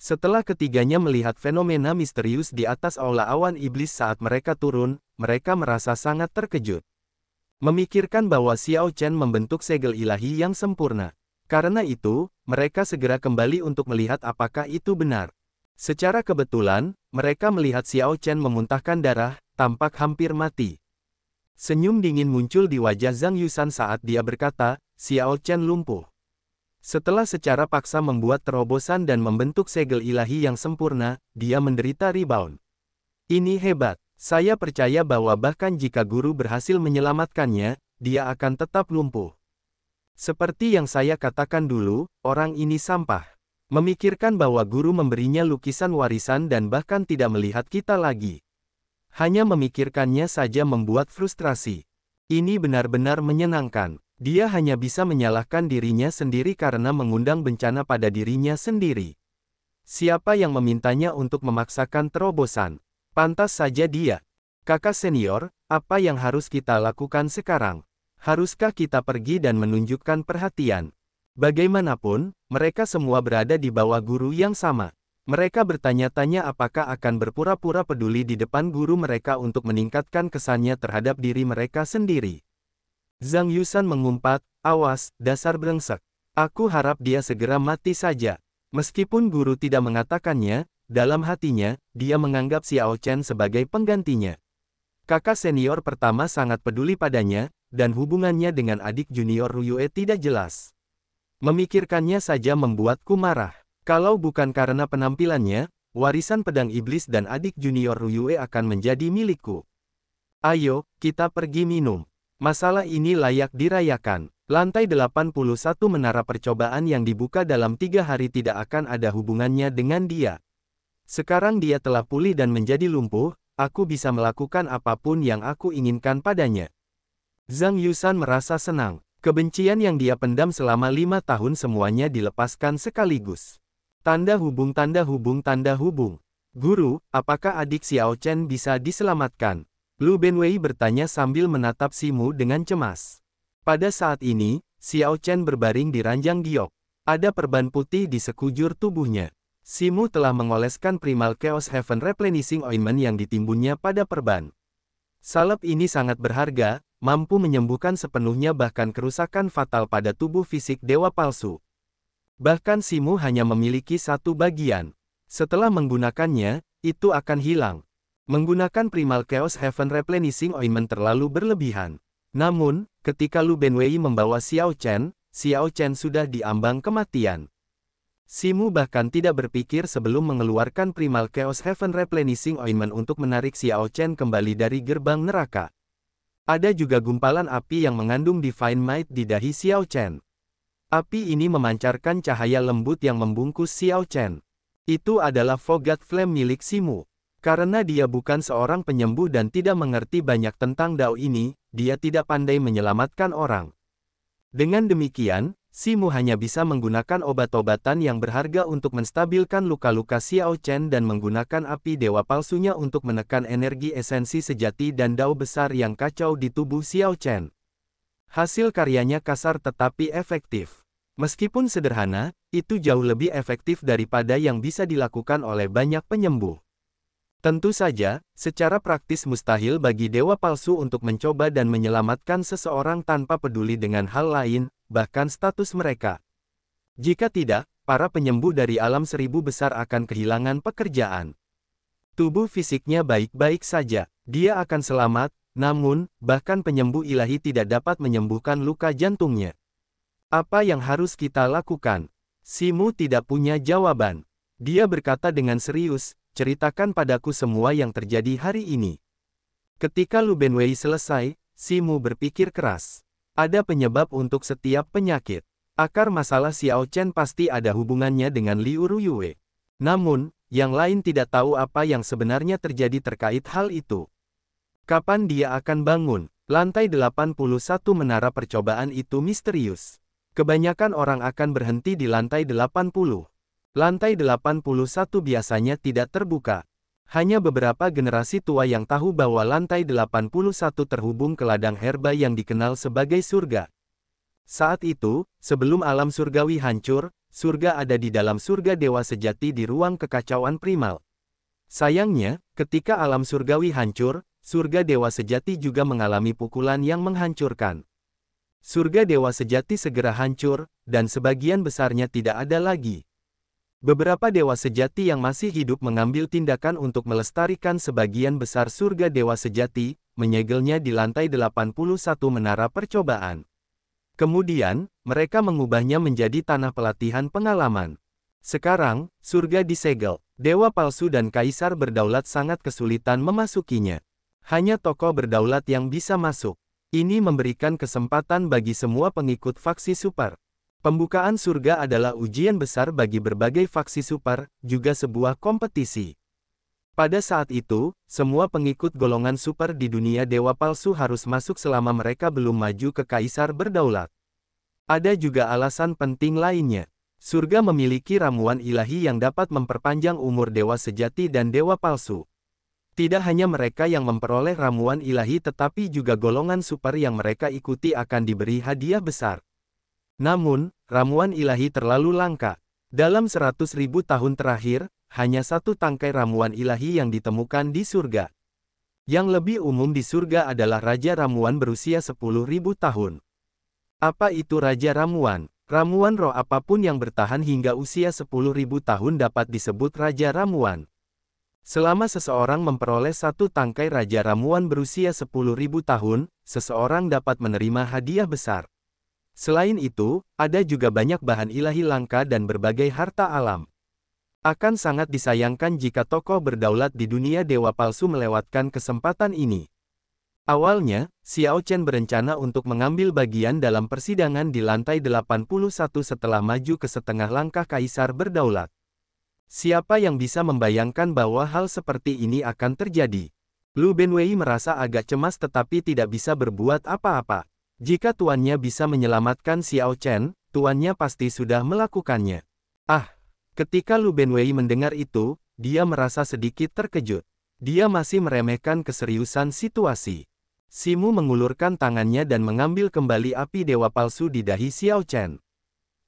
Setelah ketiganya melihat fenomena misterius di atas aula awan iblis saat mereka turun, mereka merasa sangat terkejut. Memikirkan bahwa Xiao Chen membentuk segel ilahi yang sempurna. Karena itu, mereka segera kembali untuk melihat apakah itu benar. Secara kebetulan, mereka melihat Xiao Chen memuntahkan darah, tampak hampir mati. Senyum dingin muncul di wajah Zhang Yusan saat dia berkata, "Xiao Chen lumpuh." Setelah secara paksa membuat terobosan dan membentuk segel ilahi yang sempurna, dia menderita rebound. Ini hebat. Saya percaya bahwa bahkan jika guru berhasil menyelamatkannya, dia akan tetap lumpuh. Seperti yang saya katakan dulu, orang ini sampah. Memikirkan bahwa guru memberinya lukisan warisan dan bahkan tidak melihat kita lagi. Hanya memikirkannya saja membuat frustrasi. Ini benar-benar menyenangkan. Dia hanya bisa menyalahkan dirinya sendiri karena mengundang bencana pada dirinya sendiri. Siapa yang memintanya untuk memaksakan terobosan? Pantas saja dia. Kakak senior, apa yang harus kita lakukan sekarang? Haruskah kita pergi dan menunjukkan perhatian? Bagaimanapun, mereka semua berada di bawah guru yang sama. Mereka bertanya-tanya apakah akan berpura-pura peduli di depan guru mereka untuk meningkatkan kesannya terhadap diri mereka sendiri. Zhang Yusan mengumpat, awas, dasar brengsek. Aku harap dia segera mati saja. Meskipun guru tidak mengatakannya, dalam hatinya, dia menganggap Xiao Chen sebagai penggantinya. Kakak senior pertama sangat peduli padanya, dan hubungannya dengan adik junior Ruyue tidak jelas. Memikirkannya saja membuatku marah. Kalau bukan karena penampilannya, warisan pedang iblis dan adik junior Ruyue akan menjadi milikku. Ayo, kita pergi minum. Masalah ini layak dirayakan. Lantai 81 menara percobaan yang dibuka dalam 3 hari tidak akan ada hubungannya dengan dia. Sekarang dia telah pulih dan menjadi lumpuh, aku bisa melakukan apapun yang aku inginkan padanya. Zhang Yusan merasa senang. Kebencian yang dia pendam selama 5 tahun semuanya dilepaskan sekaligus. Tanda hubung, tanda hubung, tanda hubung. Guru, apakah adik Xiao Chen bisa diselamatkan? Lu Benwei bertanya sambil menatap Simu dengan cemas. Pada saat ini, Xiao Chen berbaring di ranjang giok. Ada perban putih di sekujur tubuhnya. Simu telah mengoleskan Primal Chaos Heaven Replenishing Ointment yang ditimbunnya pada perban. Salep ini sangat berharga, mampu menyembuhkan sepenuhnya bahkan kerusakan fatal pada tubuh fisik dewa palsu. Bahkan Simu hanya memiliki satu bagian. Setelah menggunakannya, itu akan hilang. Menggunakan Primal Chaos Heaven Replenishing Ointment terlalu berlebihan. Namun, ketika Lu Benwei membawa Xiao Chen sudah diambang kematian. Simu bahkan tidak berpikir sebelum mengeluarkan Primal Chaos Heaven Replenishing Ointment untuk menarik Xiao Chen kembali dari gerbang neraka. Ada juga gumpalan api yang mengandung Divine Might di dahi Xiao Chen. Api ini memancarkan cahaya lembut yang membungkus Xiao Chen. Itu adalah Fogat Flame milik Simu. Karena dia bukan seorang penyembuh dan tidak mengerti banyak tentang Dao ini, dia tidak pandai menyelamatkan orang. Dengan demikian, Simu hanya bisa menggunakan obat-obatan yang berharga untuk menstabilkan luka-luka Xiao Chen dan menggunakan api dewa palsunya untuk menekan energi esensi sejati dan Dao besar yang kacau di tubuh Xiao Chen. Hasil karyanya kasar tetapi efektif. Meskipun sederhana, itu jauh lebih efektif daripada yang bisa dilakukan oleh banyak penyembuh. Tentu saja, secara praktis mustahil bagi dewa palsu untuk mencoba dan menyelamatkan seseorang tanpa peduli dengan hal lain, bahkan status mereka. Jika tidak, para penyembuh dari alam seribu besar akan kehilangan pekerjaan. Tubuh fisiknya baik-baik saja, dia akan selamat, namun, bahkan penyembuh ilahi tidak dapat menyembuhkan luka jantungnya. Apa yang harus kita lakukan? Simu tidak punya jawaban. Dia berkata dengan serius, ceritakan padaku semua yang terjadi hari ini. Ketika Lu Benwei selesai, Simu berpikir keras. Ada penyebab untuk setiap penyakit. Akar masalah Xiao Chen pasti ada hubungannya dengan Liu Ruyue. Namun, yang lain tidak tahu apa yang sebenarnya terjadi terkait hal itu. Kapan dia akan bangun? Lantai 81 menara percobaan itu misterius. Kebanyakan orang akan berhenti di lantai 80. Lantai 81 biasanya tidak terbuka. Hanya beberapa generasi tua yang tahu bahwa lantai 81 terhubung ke ladang herba yang dikenal sebagai surga. Saat itu, sebelum alam surgawi hancur, surga ada di dalam surga dewa sejati di ruang kekacauan primal. Sayangnya, ketika alam surgawi hancur, surga dewa sejati juga mengalami pukulan yang menghancurkan. Surga dewa sejati segera hancur, dan sebagian besarnya tidak ada lagi. Beberapa dewa sejati yang masih hidup mengambil tindakan untuk melestarikan sebagian besar surga dewa sejati, menyegelnya di lantai 81 menara percobaan. Kemudian, mereka mengubahnya menjadi tanah pelatihan pengalaman. Sekarang, surga disegel. Dewa palsu dan kaisar berdaulat sangat kesulitan memasukinya. Hanya tokoh berdaulat yang bisa masuk. Ini memberikan kesempatan bagi semua pengikut faksi super. Pembukaan surga adalah ujian besar bagi berbagai faksi super, juga sebuah kompetisi. Pada saat itu, semua pengikut golongan super di dunia dewa palsu harus masuk selama mereka belum maju ke kaisar berdaulat. Ada juga alasan penting lainnya. Surga memiliki ramuan ilahi yang dapat memperpanjang umur dewa sejati dan dewa palsu. Tidak hanya mereka yang memperoleh ramuan ilahi tetapi juga golongan super yang mereka ikuti akan diberi hadiah besar. Namun, ramuan ilahi terlalu langka. Dalam 100.000 tahun terakhir, hanya satu tangkai ramuan ilahi yang ditemukan di surga. Yang lebih umum di surga adalah Raja Ramuan berusia 10.000 tahun. Apa itu Raja Ramuan? Ramuan roh apapun yang bertahan hingga usia 10.000 tahun dapat disebut Raja Ramuan. Selama seseorang memperoleh satu tangkai Raja Ramuan berusia 10.000 tahun, seseorang dapat menerima hadiah besar. Selain itu, ada juga banyak bahan ilahi langka dan berbagai harta alam. Akan sangat disayangkan jika tokoh berdaulat di dunia dewa palsu melewatkan kesempatan ini. Awalnya, Xiao Chen berencana untuk mengambil bagian dalam persidangan di lantai 81 setelah maju ke setengah langkah kaisar berdaulat. Siapa yang bisa membayangkan bahwa hal seperti ini akan terjadi? Lu Benwei merasa agak cemas tetapi tidak bisa berbuat apa-apa. Jika tuannya bisa menyelamatkan Xiao Chen, tuannya pasti sudah melakukannya. Ketika Lu Benwei mendengar itu, dia merasa sedikit terkejut. Dia masih meremehkan keseriusan situasi. Simu mengulurkan tangannya dan mengambil kembali api dewa palsu di dahi Xiao Chen.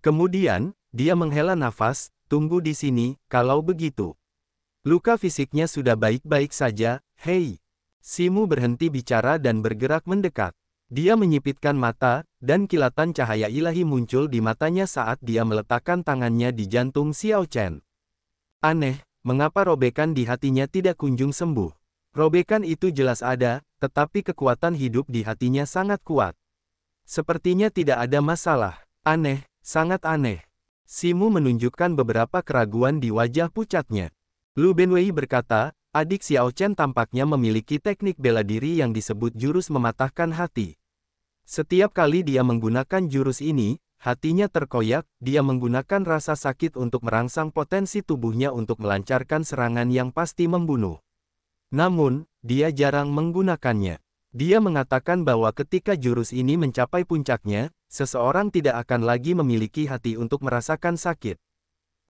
Kemudian, dia menghela nafas, tunggu di sini, kalau begitu. Luka fisiknya sudah baik-baik saja, hei. Simu berhenti bicara dan bergerak mendekat. Dia menyipitkan mata, dan kilatan cahaya ilahi muncul di matanya saat dia meletakkan tangannya di jantung Xiao Chen. Aneh, mengapa robekan di hatinya tidak kunjung sembuh? Robekan itu jelas ada, tetapi kekuatan hidup di hatinya sangat kuat. Sepertinya tidak ada masalah. Aneh, sangat aneh. Simu menunjukkan beberapa keraguan di wajah pucatnya. Lu Benwei berkata, adik Xiao Chen tampaknya memiliki teknik bela diri yang disebut jurus mematahkan hati. Setiap kali dia menggunakan jurus ini, hatinya terkoyak, dia menggunakan rasa sakit untuk merangsang potensi tubuhnya untuk melancarkan serangan yang pasti membunuh. Namun, dia jarang menggunakannya. Dia mengatakan bahwa ketika jurus ini mencapai puncaknya, seseorang tidak akan lagi memiliki hati untuk merasakan sakit.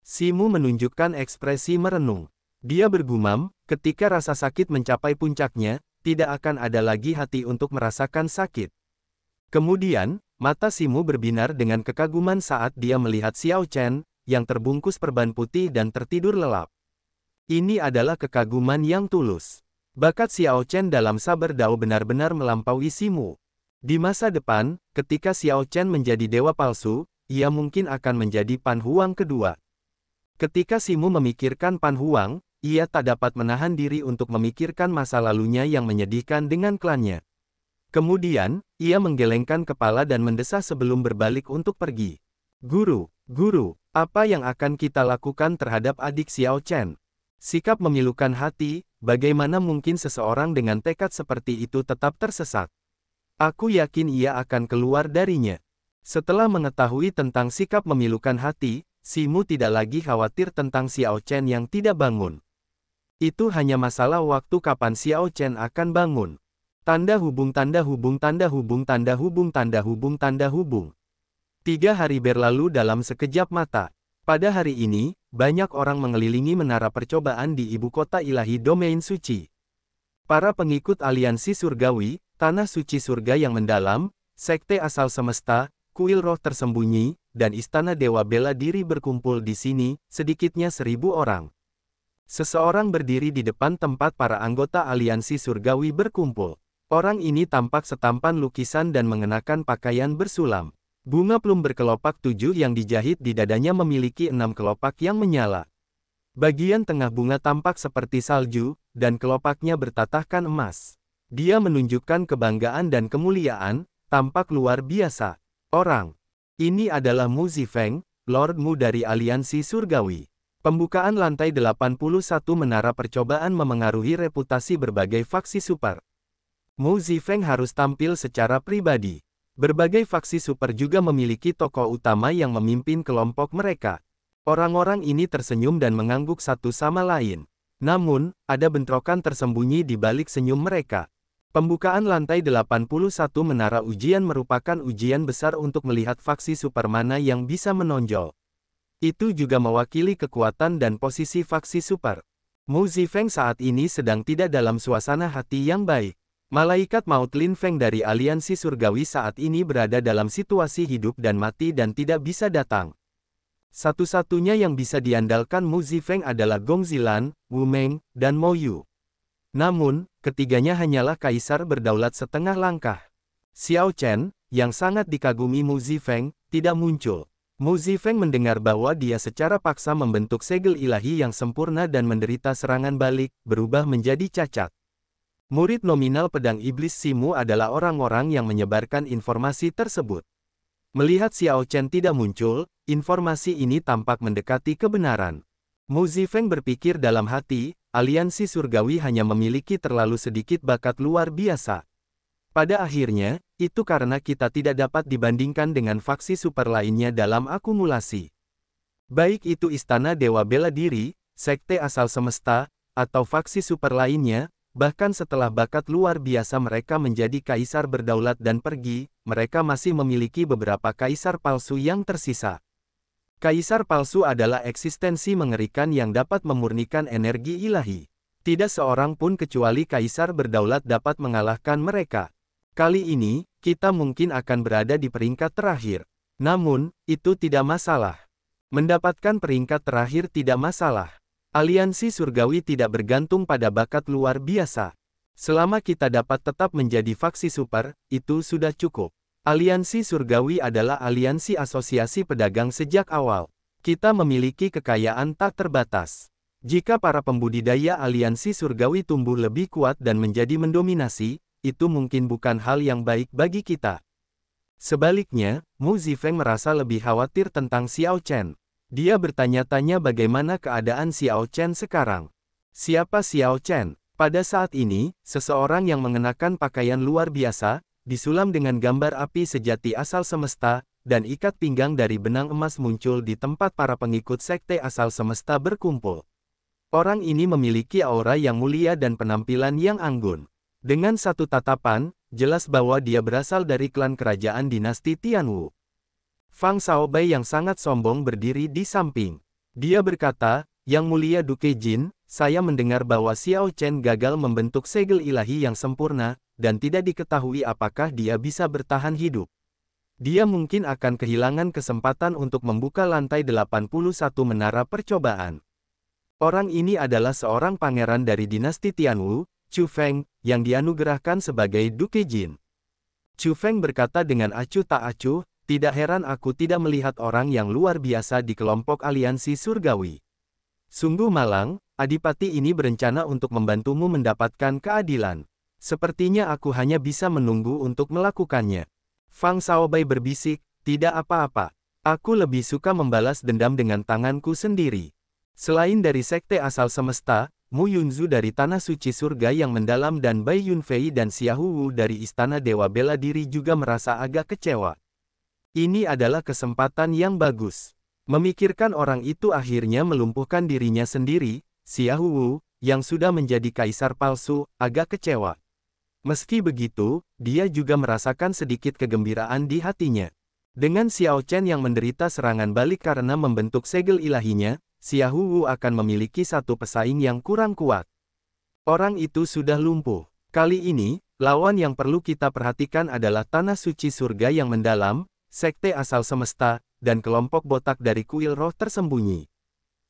Simu menunjukkan ekspresi merenung. Dia bergumam, ketika rasa sakit mencapai puncaknya, tidak akan ada lagi hati untuk merasakan sakit. Kemudian, mata Simu berbinar dengan kekaguman saat dia melihat Xiao Chen, yang terbungkus perban putih dan tertidur lelap. Ini adalah kekaguman yang tulus. Bakat Xiao Chen dalam saber dao benar-benar melampaui Simu. Di masa depan, ketika Xiao Chen menjadi dewa palsu, ia mungkin akan menjadi Pan Huang kedua. Ketika Simu memikirkan Pan Huang, ia tak dapat menahan diri untuk memikirkan masa lalunya yang menyedihkan dengan klannya. Kemudian, ia menggelengkan kepala dan mendesah sebelum berbalik untuk pergi. Guru, apa yang akan kita lakukan terhadap adik Xiao Chen? Sikap memilukan hati, bagaimana mungkin seseorang dengan tekad seperti itu tetap tersesat? Aku yakin ia akan keluar darinya. Setelah mengetahui tentang sikap memilukan hati, Simu tidak lagi khawatir tentang Xiao Chen yang tidak bangun. Itu hanya masalah waktu kapan Xiao Chen akan bangun. Tanda hubung tanda hubung tanda hubung tanda hubung tanda hubung tanda hubung. 3 hari berlalu dalam sekejap mata. Pada hari ini, banyak orang mengelilingi menara percobaan di ibu kota ilahi domain suci. Para pengikut aliansi surgawi, tanah suci surga yang mendalam, sekte asal semesta, kuil roh tersembunyi, dan istana dewa bela diri berkumpul di sini, sedikitnya 1.000 orang. Seseorang berdiri di depan tempat para anggota aliansi surgawi berkumpul. Orang ini tampak setampan lukisan dan mengenakan pakaian bersulam. Bunga plum berkelopak 7 yang dijahit di dadanya memiliki 6 kelopak yang menyala. Bagian tengah bunga tampak seperti salju, dan kelopaknya bertatahkan emas. Dia menunjukkan kebanggaan dan kemuliaan, tampak luar biasa. Orang ini adalah Mu Zifeng, Lord Mu dari aliansi surgawi. Pembukaan lantai 81 menara percobaan memengaruhi reputasi berbagai faksi super. Mu Zifeng harus tampil secara pribadi. Berbagai faksi super juga memiliki tokoh utama yang memimpin kelompok mereka. Orang-orang ini tersenyum dan mengangguk satu sama lain. Namun, ada bentrokan tersembunyi di balik senyum mereka. Pembukaan lantai 81 menara ujian merupakan ujian besar untuk melihat faksi super mana yang bisa menonjol. Itu juga mewakili kekuatan dan posisi faksi super. Mu Zifeng saat ini sedang tidak dalam suasana hati yang baik. Malaikat maut Lin Feng dari aliansi surgawi saat ini berada dalam situasi hidup dan mati dan tidak bisa datang. Satu-satunya yang bisa diandalkan Mu Zifeng adalah Gong Zilan, Wu Meng, dan Mo Yu. Namun, ketiganya hanyalah kaisar berdaulat setengah langkah. Xiao Chen, yang sangat dikagumi Mu Zifeng, tidak muncul. Mu Zifeng mendengar bahwa dia secara paksa membentuk segel ilahi yang sempurna dan menderita serangan balik, berubah menjadi cacat. Murid nominal pedang iblis Simu adalah orang-orang yang menyebarkan informasi tersebut. Melihat Xiao Chen tidak muncul, informasi ini tampak mendekati kebenaran. Mu Zifeng berpikir dalam hati, aliansi surgawi hanya memiliki terlalu sedikit bakat luar biasa. Pada akhirnya, itu karena kita tidak dapat dibandingkan dengan faksi super lainnya dalam akumulasi. Baik itu Istana Dewa Bela Diri, Sekte Asal Semesta, atau faksi super lainnya, bahkan setelah bakat luar biasa mereka menjadi kaisar berdaulat dan pergi, mereka masih memiliki beberapa kaisar palsu yang tersisa. Kaisar palsu adalah eksistensi mengerikan yang dapat memurnikan energi ilahi. Tidak seorang pun kecuali kaisar berdaulat dapat mengalahkan mereka. Kali ini, kita mungkin akan berada di peringkat terakhir. Namun, itu tidak masalah. Mendapatkan peringkat terakhir tidak masalah. Aliansi surgawi tidak bergantung pada bakat luar biasa. Selama kita dapat tetap menjadi faksi super, itu sudah cukup. Aliansi surgawi adalah aliansi asosiasi pedagang sejak awal. Kita memiliki kekayaan tak terbatas. Jika para pembudidaya aliansi surgawi tumbuh lebih kuat dan menjadi mendominasi, itu mungkin bukan hal yang baik bagi kita. Sebaliknya, Mu Zifeng merasa lebih khawatir tentang Xiao Chen. Dia bertanya-tanya bagaimana keadaan Xiao Chen sekarang. Siapa Xiao Chen? Pada saat ini, seseorang yang mengenakan pakaian luar biasa, disulam dengan gambar api sejati asal semesta, dan ikat pinggang dari benang emas muncul di tempat para pengikut sekte asal semesta berkumpul. Orang ini memiliki aura yang mulia dan penampilan yang anggun. Dengan satu tatapan, jelas bahwa dia berasal dari klan kerajaan dinasti Tianwu. Fang Shaobai yang sangat sombong berdiri di samping. Dia berkata, "Yang mulia Duke Jin, saya mendengar bahwa Xiao Chen gagal membentuk segel ilahi yang sempurna, dan tidak diketahui apakah dia bisa bertahan hidup. Dia mungkin akan kehilangan kesempatan untuk membuka lantai 81 menara percobaan." Orang ini adalah seorang pangeran dari dinasti Tianwu, Chu Feng, yang dianugerahkan sebagai Duke Jin. Chu Feng berkata dengan acuh tak acuh, "Tidak heran aku tidak melihat orang yang luar biasa di kelompok aliansi surgawi. Sungguh malang, adipati ini berencana untuk membantumu mendapatkan keadilan. Sepertinya aku hanya bisa menunggu untuk melakukannya." Fang Shaobai berbisik, "Tidak apa-apa. Aku lebih suka membalas dendam dengan tanganku sendiri." Selain dari sekte asal semesta, Mu Yunzu dari Tanah Suci Surga yang mendalam dan Bai Yunfei dan Xiaohu Wu dari Istana Dewa Bela Diri juga merasa agak kecewa. Ini adalah kesempatan yang bagus. Memikirkan orang itu akhirnya melumpuhkan dirinya sendiri, Xiaohu Wu, yang sudah menjadi kaisar palsu, agak kecewa. Meski begitu, dia juga merasakan sedikit kegembiraan di hatinya. Dengan Xiao Chen yang menderita serangan balik karena membentuk segel ilahinya, Xiaohu Wu akan memiliki satu pesaing yang kurang kuat. Orang itu sudah lumpuh. Kali ini, lawan yang perlu kita perhatikan adalah Tanah Suci Surga yang mendalam, sekte asal semesta, dan kelompok botak dari kuil roh tersembunyi.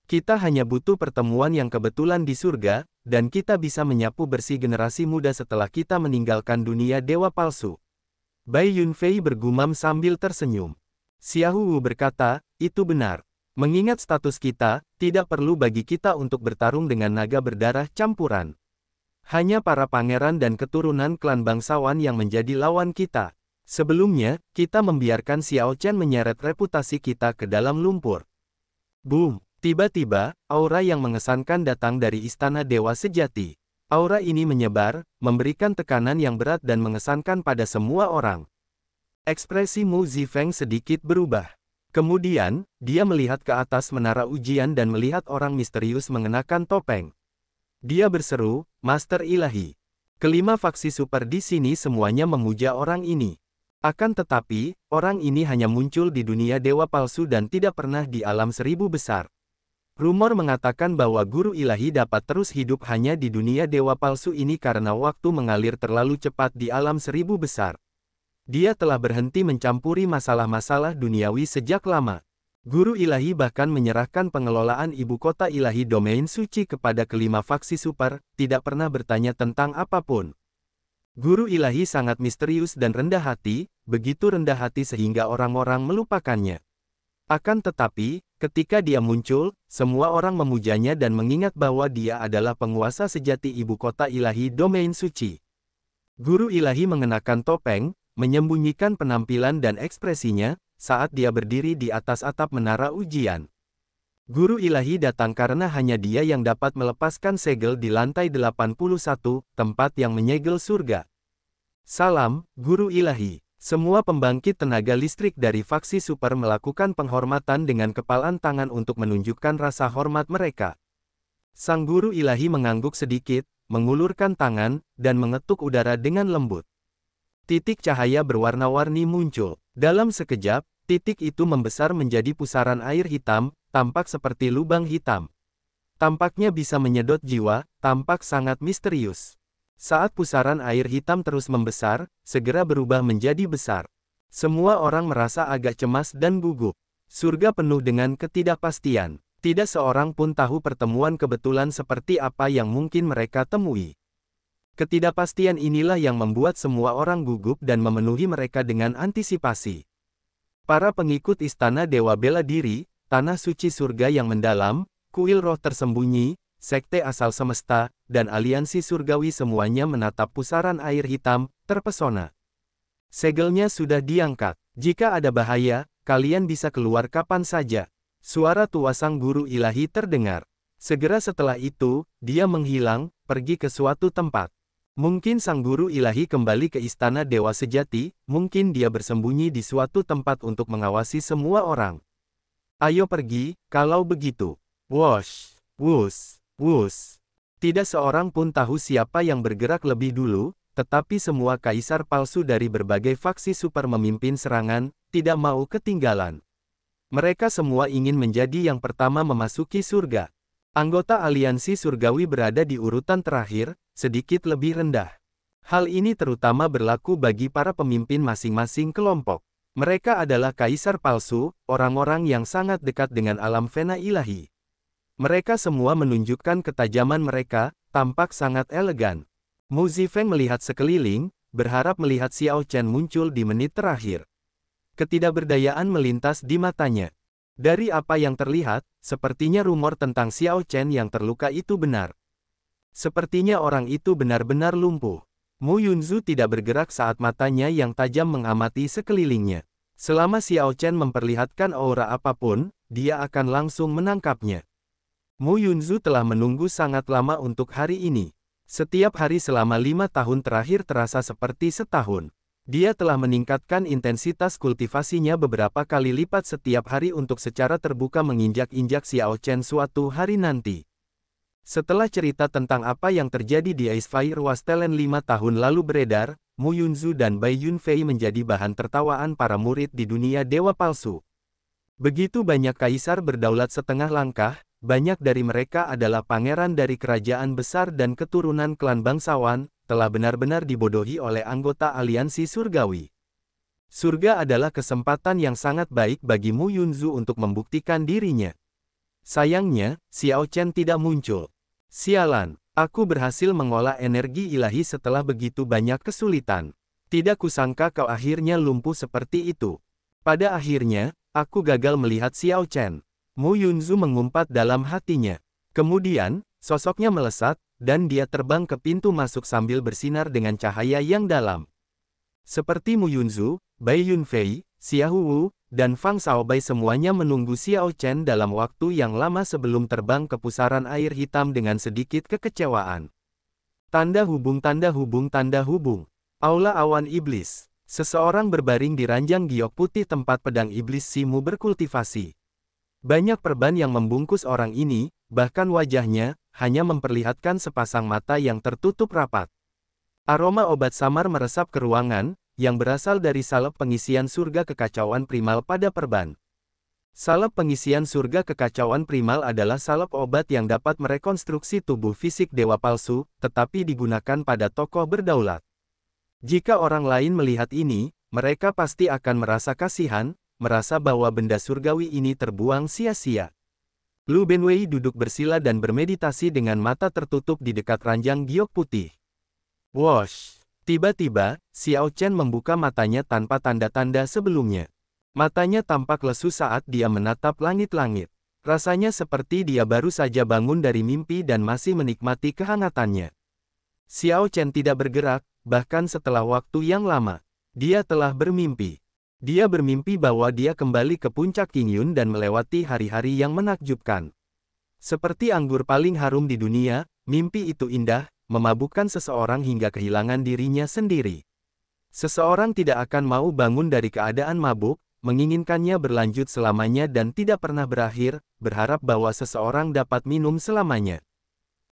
Kita hanya butuh pertemuan yang kebetulan di surga, dan kita bisa menyapu bersih generasi muda setelah kita meninggalkan dunia dewa palsu. Bai Yunfei bergumam sambil tersenyum. Xiaohu Wu berkata, "Itu benar. Mengingat status kita, tidak perlu bagi kita untuk bertarung dengan naga berdarah campuran. Hanya para pangeran dan keturunan klan bangsawan yang menjadi lawan kita. Sebelumnya, kita membiarkan Xiao Chen menyeret reputasi kita ke dalam lumpur." Boom! Tiba-tiba, aura yang mengesankan datang dari Istana Dewa Sejati. Aura ini menyebar, memberikan tekanan yang berat dan mengesankan pada semua orang. Ekspresi Mu Zifeng sedikit berubah. Kemudian, dia melihat ke atas menara ujian dan melihat orang misterius mengenakan topeng. Dia berseru, "Master Ilahi." Kelima faksi super di sini semuanya memuja orang ini. Akan tetapi, orang ini hanya muncul di dunia dewa palsu dan tidak pernah di alam seribu besar. Rumor mengatakan bahwa guru ilahi dapat terus hidup hanya di dunia dewa palsu ini karena waktu mengalir terlalu cepat di alam seribu besar. Dia telah berhenti mencampuri masalah-masalah duniawi sejak lama. Guru ilahi bahkan menyerahkan pengelolaan ibu kota ilahi domain suci kepada kelima faksi super, tidak pernah bertanya tentang apapun. Guru ilahi sangat misterius dan rendah hati, begitu rendah hati sehingga orang-orang melupakannya. Akan tetapi, ketika dia muncul, semua orang memujanya dan mengingat bahwa dia adalah penguasa sejati ibu kota ilahi domain suci. Guru ilahi mengenakan topeng, menyembunyikan penampilan dan ekspresinya, saat dia berdiri di atas atap menara ujian. Guru ilahi datang karena hanya dia yang dapat melepaskan segel di lantai 81, tempat yang menyegel surga. Salam, Guru ilahi. Semua pembangkit tenaga listrik dari faksi super melakukan penghormatan dengan kepalan tangan untuk menunjukkan rasa hormat mereka. Sang guru ilahi mengangguk sedikit, mengulurkan tangan, dan mengetuk udara dengan lembut. Titik cahaya berwarna-warni muncul. Dalam sekejap, titik itu membesar menjadi pusaran air hitam, tampak seperti lubang hitam. Tampaknya bisa menyedot jiwa, tampak sangat misterius. Saat pusaran air hitam terus membesar, segera berubah menjadi besar. Semua orang merasa agak cemas dan gugup. Surga penuh dengan ketidakpastian. Tidak seorang pun tahu pertemuan kebetulan seperti apa yang mungkin mereka temui. Ketidakpastian inilah yang membuat semua orang gugup dan memenuhi mereka dengan antisipasi. Para pengikut istana Dewa Bela Diri, tanah suci surga yang mendalam, kuil roh tersembunyi, sekte asal semesta, dan aliansi surgawi semuanya menatap pusaran air hitam, terpesona. Segelnya sudah diangkat. Jika ada bahaya, kalian bisa keluar kapan saja. Suara tua sang guru ilahi terdengar. Segera setelah itu, dia menghilang, pergi ke suatu tempat. Mungkin sang guru ilahi kembali ke istana dewa sejati, mungkin dia bersembunyi di suatu tempat untuk mengawasi semua orang. Ayo pergi, kalau begitu. Wosh, wush. Wus. Tidak seorang pun tahu siapa yang bergerak lebih dulu, tetapi semua kaisar palsu dari berbagai faksi super memimpin serangan, tidak mau ketinggalan. Mereka semua ingin menjadi yang pertama memasuki surga. Anggota aliansi surgawi berada di urutan terakhir, sedikit lebih rendah. Hal ini terutama berlaku bagi para pemimpin masing-masing kelompok. Mereka adalah kaisar palsu, orang-orang yang sangat dekat dengan alam fena ilahi. Mereka semua menunjukkan ketajaman mereka, tampak sangat elegan. Mu Zifeng melihat sekeliling, berharap melihat Xiao Chen muncul di menit terakhir. Ketidakberdayaan melintas di matanya. Dari apa yang terlihat, sepertinya rumor tentang Xiao Chen yang terluka itu benar. Sepertinya orang itu benar-benar lumpuh. Mu Yunzu tidak bergerak saat matanya yang tajam mengamati sekelilingnya. Selama Xiao Chen memperlihatkan aura apapun, dia akan langsung menangkapnya. Mu Yunzu telah menunggu sangat lama untuk hari ini. Setiap hari selama 5 tahun terakhir terasa seperti setahun. Dia telah meningkatkan intensitas kultivasinya beberapa kali lipat setiap hari untuk secara terbuka menginjak-injak Xiao Chen suatu hari nanti. Setelah cerita tentang apa yang terjadi di Ice Fire Wasteland 5 tahun lalu beredar, Mu Yunzu dan Bai Yunfei menjadi bahan tertawaan para murid di dunia dewa palsu. Begitu banyak kaisar berdaulat setengah langkah, banyak dari mereka adalah pangeran dari kerajaan besar dan keturunan klan bangsawan, telah benar-benar dibodohi oleh anggota aliansi surgawi. Surga adalah kesempatan yang sangat baik bagi Mu Yunzu untuk membuktikan dirinya. Sayangnya, Xiao Chen tidak muncul. Sialan, aku berhasil mengolah energi ilahi setelah begitu banyak kesulitan. Tidak kusangka kau akhirnya lumpuh seperti itu. Pada akhirnya, aku gagal melihat Xiao Chen. Mu Yunzu mengumpat dalam hatinya. Kemudian, sosoknya melesat, dan dia terbang ke pintu masuk sambil bersinar dengan cahaya yang dalam. Seperti Mu Yunzu, Bai Yunfei, Xiahou Wu, dan Fang Shaobai semuanya menunggu Xiao Chen dalam waktu yang lama sebelum terbang ke pusaran air hitam dengan sedikit kekecewaan. Tanda hubung tanda hubung tanda hubung. Aula awan iblis. Seseorang berbaring di ranjang giok putih tempat pedang iblis Simu berkultivasi. Banyak perban yang membungkus orang ini, bahkan wajahnya, hanya memperlihatkan sepasang mata yang tertutup rapat. Aroma obat samar meresap ke ruangan, yang berasal dari salep pengisian surga kekacauan primal pada perban. Salep pengisian surga kekacauan primal adalah salep obat yang dapat merekonstruksi tubuh fisik dewa palsu, tetapi digunakan pada tokoh berdaulat. Jika orang lain melihat ini, mereka pasti akan merasa kasihan, merasa bahwa benda surgawi ini terbuang sia-sia. Lu Benwei duduk bersila dan bermeditasi dengan mata tertutup di dekat ranjang giok putih. Wosh! Tiba-tiba, Xiao Chen membuka matanya tanpa tanda-tanda sebelumnya. Matanya tampak lesu saat dia menatap langit-langit. Rasanya seperti dia baru saja bangun dari mimpi dan masih menikmati kehangatannya. Xiao Chen tidak bergerak, bahkan setelah waktu yang lama. Dia telah bermimpi. Dia bermimpi bahwa dia kembali ke puncak Qingyun dan melewati hari-hari yang menakjubkan. Seperti anggur paling harum di dunia, mimpi itu indah, memabukkan seseorang hingga kehilangan dirinya sendiri. Seseorang tidak akan mau bangun dari keadaan mabuk, menginginkannya berlanjut selamanya dan tidak pernah berakhir, berharap bahwa seseorang dapat minum selamanya.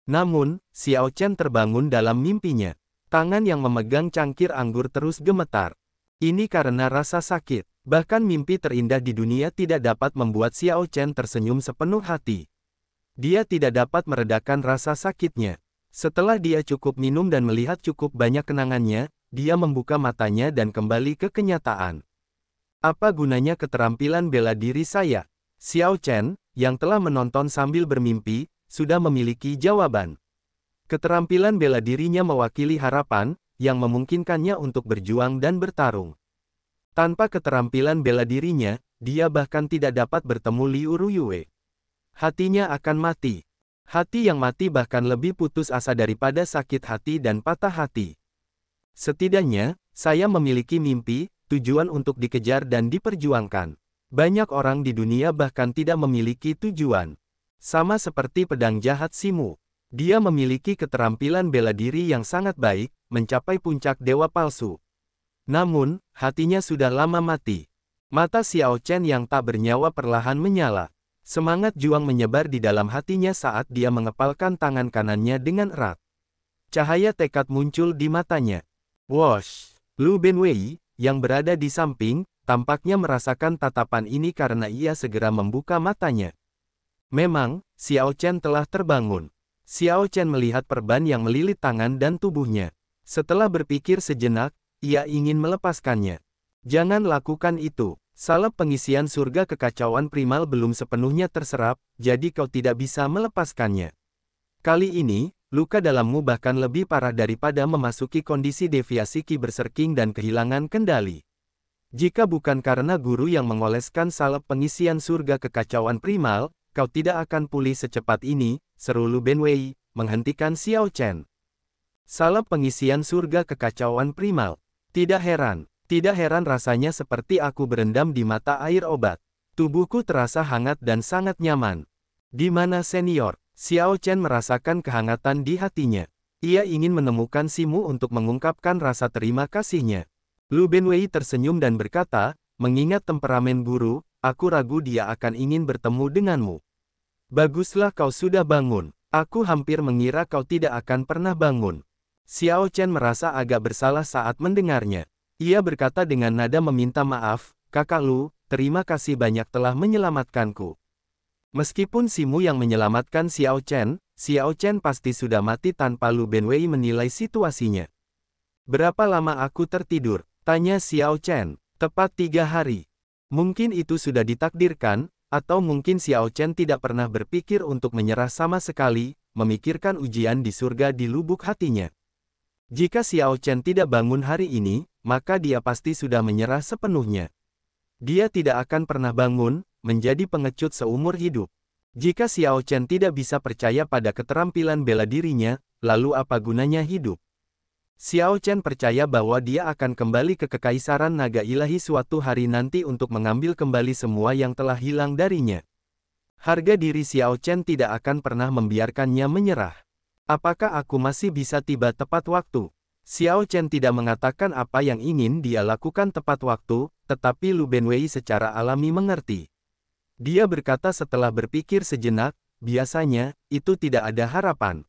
Namun, Xiao Chen terbangun dalam mimpinya. Tangan yang memegang cangkir anggur terus gemetar. Ini karena rasa sakit. Bahkan mimpi terindah di dunia tidak dapat membuat Xiao Chen tersenyum sepenuh hati. Dia tidak dapat meredakan rasa sakitnya. Setelah dia cukup minum dan melihat cukup banyak kenangannya, dia membuka matanya dan kembali ke kenyataan. Apa gunanya keterampilan bela diri saya? Xiao Chen, yang telah menonton sambil bermimpi, sudah memiliki jawaban. Keterampilan bela dirinya mewakili harapan, yang memungkinkannya untuk berjuang dan bertarung. Tanpa keterampilan bela dirinya, dia bahkan tidak dapat bertemu Liu Ruyue. Hatinya akan mati. Hati yang mati bahkan lebih putus asa daripada sakit hati dan patah hati. Setidaknya, saya memiliki mimpi, tujuan untuk dikejar dan diperjuangkan. Banyak orang di dunia bahkan tidak memiliki tujuan. Sama seperti pedang jahat Simu. Dia memiliki keterampilan bela diri yang sangat baik, mencapai puncak dewa palsu. Namun, hatinya sudah lama mati. Mata Xiao Chen yang tak bernyawa perlahan menyala. Semangat juang menyebar di dalam hatinya saat dia mengepalkan tangan kanannya dengan erat. Cahaya tekad muncul di matanya. Wosh! Lu Benwei, yang berada di samping, tampaknya merasakan tatapan ini karena ia segera membuka matanya. Memang, Xiao Chen telah terbangun. Xiao Chen melihat perban yang melilit tangan dan tubuhnya. Setelah berpikir sejenak, ia ingin melepaskannya. Jangan lakukan itu. Salep pengisian surga kekacauan primal belum sepenuhnya terserap, jadi kau tidak bisa melepaskannya. Kali ini, luka dalammu bahkan lebih parah daripada memasuki kondisi deviasi Qi berserking dan kehilangan kendali. Jika bukan karena guru yang mengoleskan salep pengisian surga kekacauan primal, kau tidak akan pulih secepat ini, seru Lu Benwei, menghentikan Xiao Chen. Salep pengisian surga kekacauan primal. Tidak heran rasanya seperti aku berendam di mata air obat. Tubuhku terasa hangat dan sangat nyaman. Di mana senior? Xiao Chen merasakan kehangatan di hatinya. Ia ingin menemukan Simu untuk mengungkapkan rasa terima kasihnya. Lu Benwei tersenyum dan berkata, mengingat temperamen guru, aku ragu dia akan ingin bertemu denganmu. Baguslah kau sudah bangun. Aku hampir mengira kau tidak akan pernah bangun. Xiao Chen merasa agak bersalah saat mendengarnya. Ia berkata dengan nada meminta maaf, kakak Lu, terima kasih banyak telah menyelamatkanku. Meskipun Simu yang menyelamatkan Xiao Chen pasti sudah mati tanpa Lu Benwei menilai situasinya. Berapa lama aku tertidur? Tanya Xiao Chen. Tepat 3 hari. Mungkin itu sudah ditakdirkan, atau mungkin Xiao Chen tidak pernah berpikir untuk menyerah sama sekali, memikirkan ujian di surga di lubuk hatinya. Jika Xiao Chen tidak bangun hari ini, maka dia pasti sudah menyerah sepenuhnya. Dia tidak akan pernah bangun, menjadi pengecut seumur hidup. Jika Xiao Chen tidak bisa percaya pada keterampilan bela dirinya, lalu apa gunanya hidup? Xiao Chen percaya bahwa dia akan kembali ke kekaisaran naga ilahi suatu hari nanti untuk mengambil kembali semua yang telah hilang darinya. Harga diri Xiao Chen tidak akan pernah membiarkannya menyerah. Apakah aku masih bisa tiba tepat waktu? Xiao Chen tidak mengatakan apa yang ingin dia lakukan tepat waktu, tetapi Lu Benwei secara alami mengerti. Dia berkata setelah berpikir sejenak, biasanya, itu tidak ada harapan.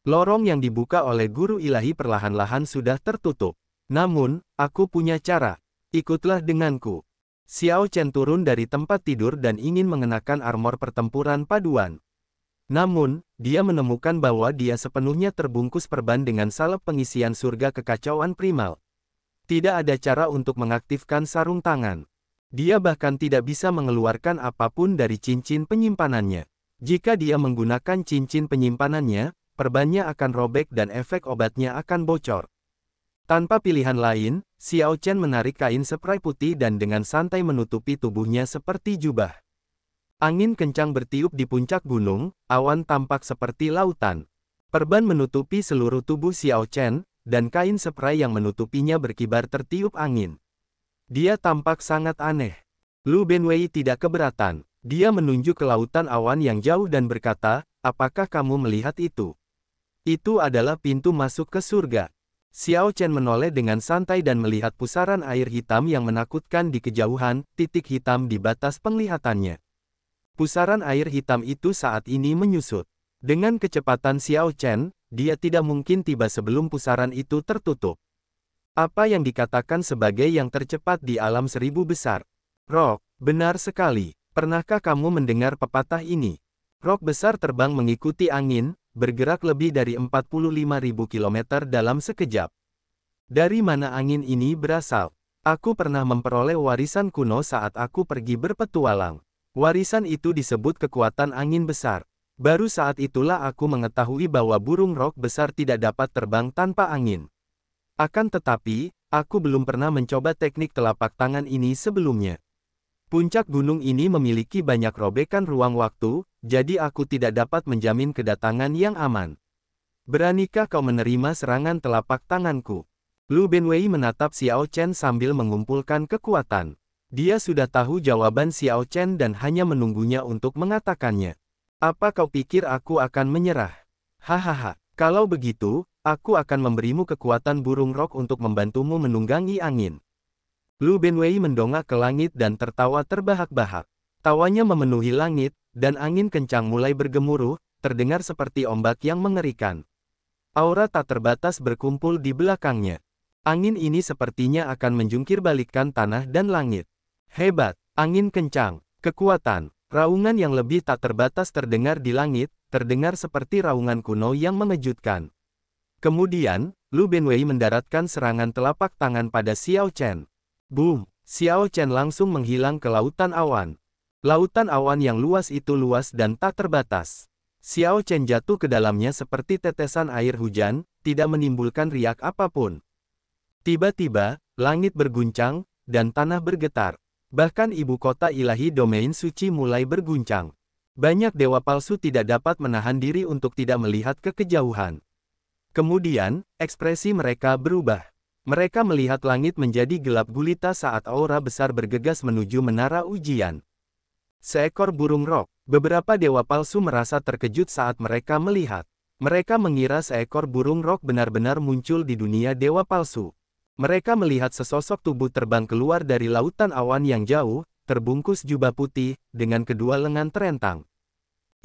Lorong yang dibuka oleh guru ilahi perlahan-lahan sudah tertutup. Namun, aku punya cara. Ikutlah denganku. Xiao Chen turun dari tempat tidur dan ingin mengenakan armor pertempuran paduan. Namun, dia menemukan bahwa dia sepenuhnya terbungkus perban dengan salep pengisian surga kekacauan primal. Tidak ada cara untuk mengaktifkan sarung tangan. Dia bahkan tidak bisa mengeluarkan apapun dari cincin penyimpanannya. Jika dia menggunakan cincin penyimpanannya, perbannya akan robek dan efek obatnya akan bocor. Tanpa pilihan lain, Xiao Chen menarik kain spray putih dan dengan santai menutupi tubuhnya seperti jubah. Angin kencang bertiup di puncak gunung, awan tampak seperti lautan. Perban menutupi seluruh tubuh Xiao Chen, dan kain spray yang menutupinya berkibar tertiup angin. Dia tampak sangat aneh. Lu Benwei tidak keberatan. Dia menunjuk ke lautan awan yang jauh dan berkata, "Apakah kamu melihat itu? Itu adalah pintu masuk ke surga." Xiao Chen menoleh dengan santai dan melihat pusaran air hitam yang menakutkan di kejauhan, titik hitam di batas penglihatannya. Pusaran air hitam itu saat ini menyusut. Dengan kecepatan Xiao Chen, dia tidak mungkin tiba sebelum pusaran itu tertutup. Apa yang dikatakan sebagai yang tercepat di alam seribu besar? Rock, benar sekali. Pernahkah kamu mendengar pepatah ini? Rock besar terbang mengikuti angin, bergerak lebih dari 45.000 km dalam sekejap. Dari mana angin ini berasal? Aku pernah memperoleh warisan kuno saat aku pergi berpetualang. Warisan itu disebut kekuatan angin besar. Baru saat itulah aku mengetahui bahwa burung rock besar tidak dapat terbang tanpa angin. Akan tetapi, aku belum pernah mencoba teknik telapak tangan ini sebelumnya. Puncak gunung ini memiliki banyak robekan ruang waktu, jadi aku tidak dapat menjamin kedatangan yang aman. Beranikah kau menerima serangan telapak tanganku? Lu Benwei menatap Xiao Chen sambil mengumpulkan kekuatan. Dia sudah tahu jawaban Xiao Chen dan hanya menunggunya untuk mengatakannya. Apa kau pikir aku akan menyerah? Hahaha, kalau begitu, aku akan memberimu kekuatan burung rock untuk membantumu menunggangi angin. Lu Benwei mendongak ke langit dan tertawa terbahak-bahak. Tawanya memenuhi langit, dan angin kencang mulai bergemuruh, terdengar seperti ombak yang mengerikan. Aura tak terbatas berkumpul di belakangnya. Angin ini sepertinya akan menjungkir balikkan tanah dan langit. Hebat, angin kencang, kekuatan. Raungan yang lebih tak terbatas terdengar di langit, terdengar seperti raungan kuno yang mengejutkan. Kemudian, Lu Benwei mendaratkan serangan telapak tangan pada Xiao Chen. Boom! Xiao Chen langsung menghilang ke lautan awan. Lautan awan yang luas itu luas dan tak terbatas. Xiao Chen jatuh ke dalamnya seperti tetesan air hujan, tidak menimbulkan riak apapun. Tiba-tiba, langit berguncang, dan tanah bergetar. Bahkan ibu kota ilahi domain suci mulai berguncang. Banyak dewa palsu tidak dapat menahan diri untuk tidak melihat ke kejauhan. Kemudian, ekspresi mereka berubah. Mereka melihat langit menjadi gelap gulita saat aura besar bergegas menuju menara ujian. Seekor burung rock. Beberapa dewa palsu merasa terkejut saat mereka melihat. Mereka mengira seekor burung rock benar-benar muncul di dunia dewa palsu. Mereka melihat sesosok tubuh terbang keluar dari lautan awan yang jauh, terbungkus jubah putih, dengan kedua lengan terentang.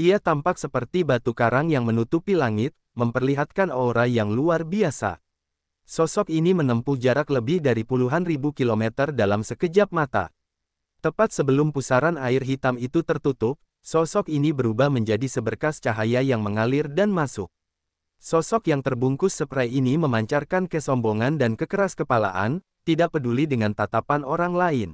Ia tampak seperti batu karang yang menutupi langit, memperlihatkan aura yang luar biasa. Sosok ini menempuh jarak lebih dari puluhan ribu kilometer dalam sekejap mata. Tepat sebelum pusaran air hitam itu tertutup, sosok ini berubah menjadi seberkas cahaya yang mengalir dan masuk. Sosok yang terbungkus spray ini memancarkan kesombongan dan kekeras kepalaan, tidak peduli dengan tatapan orang lain.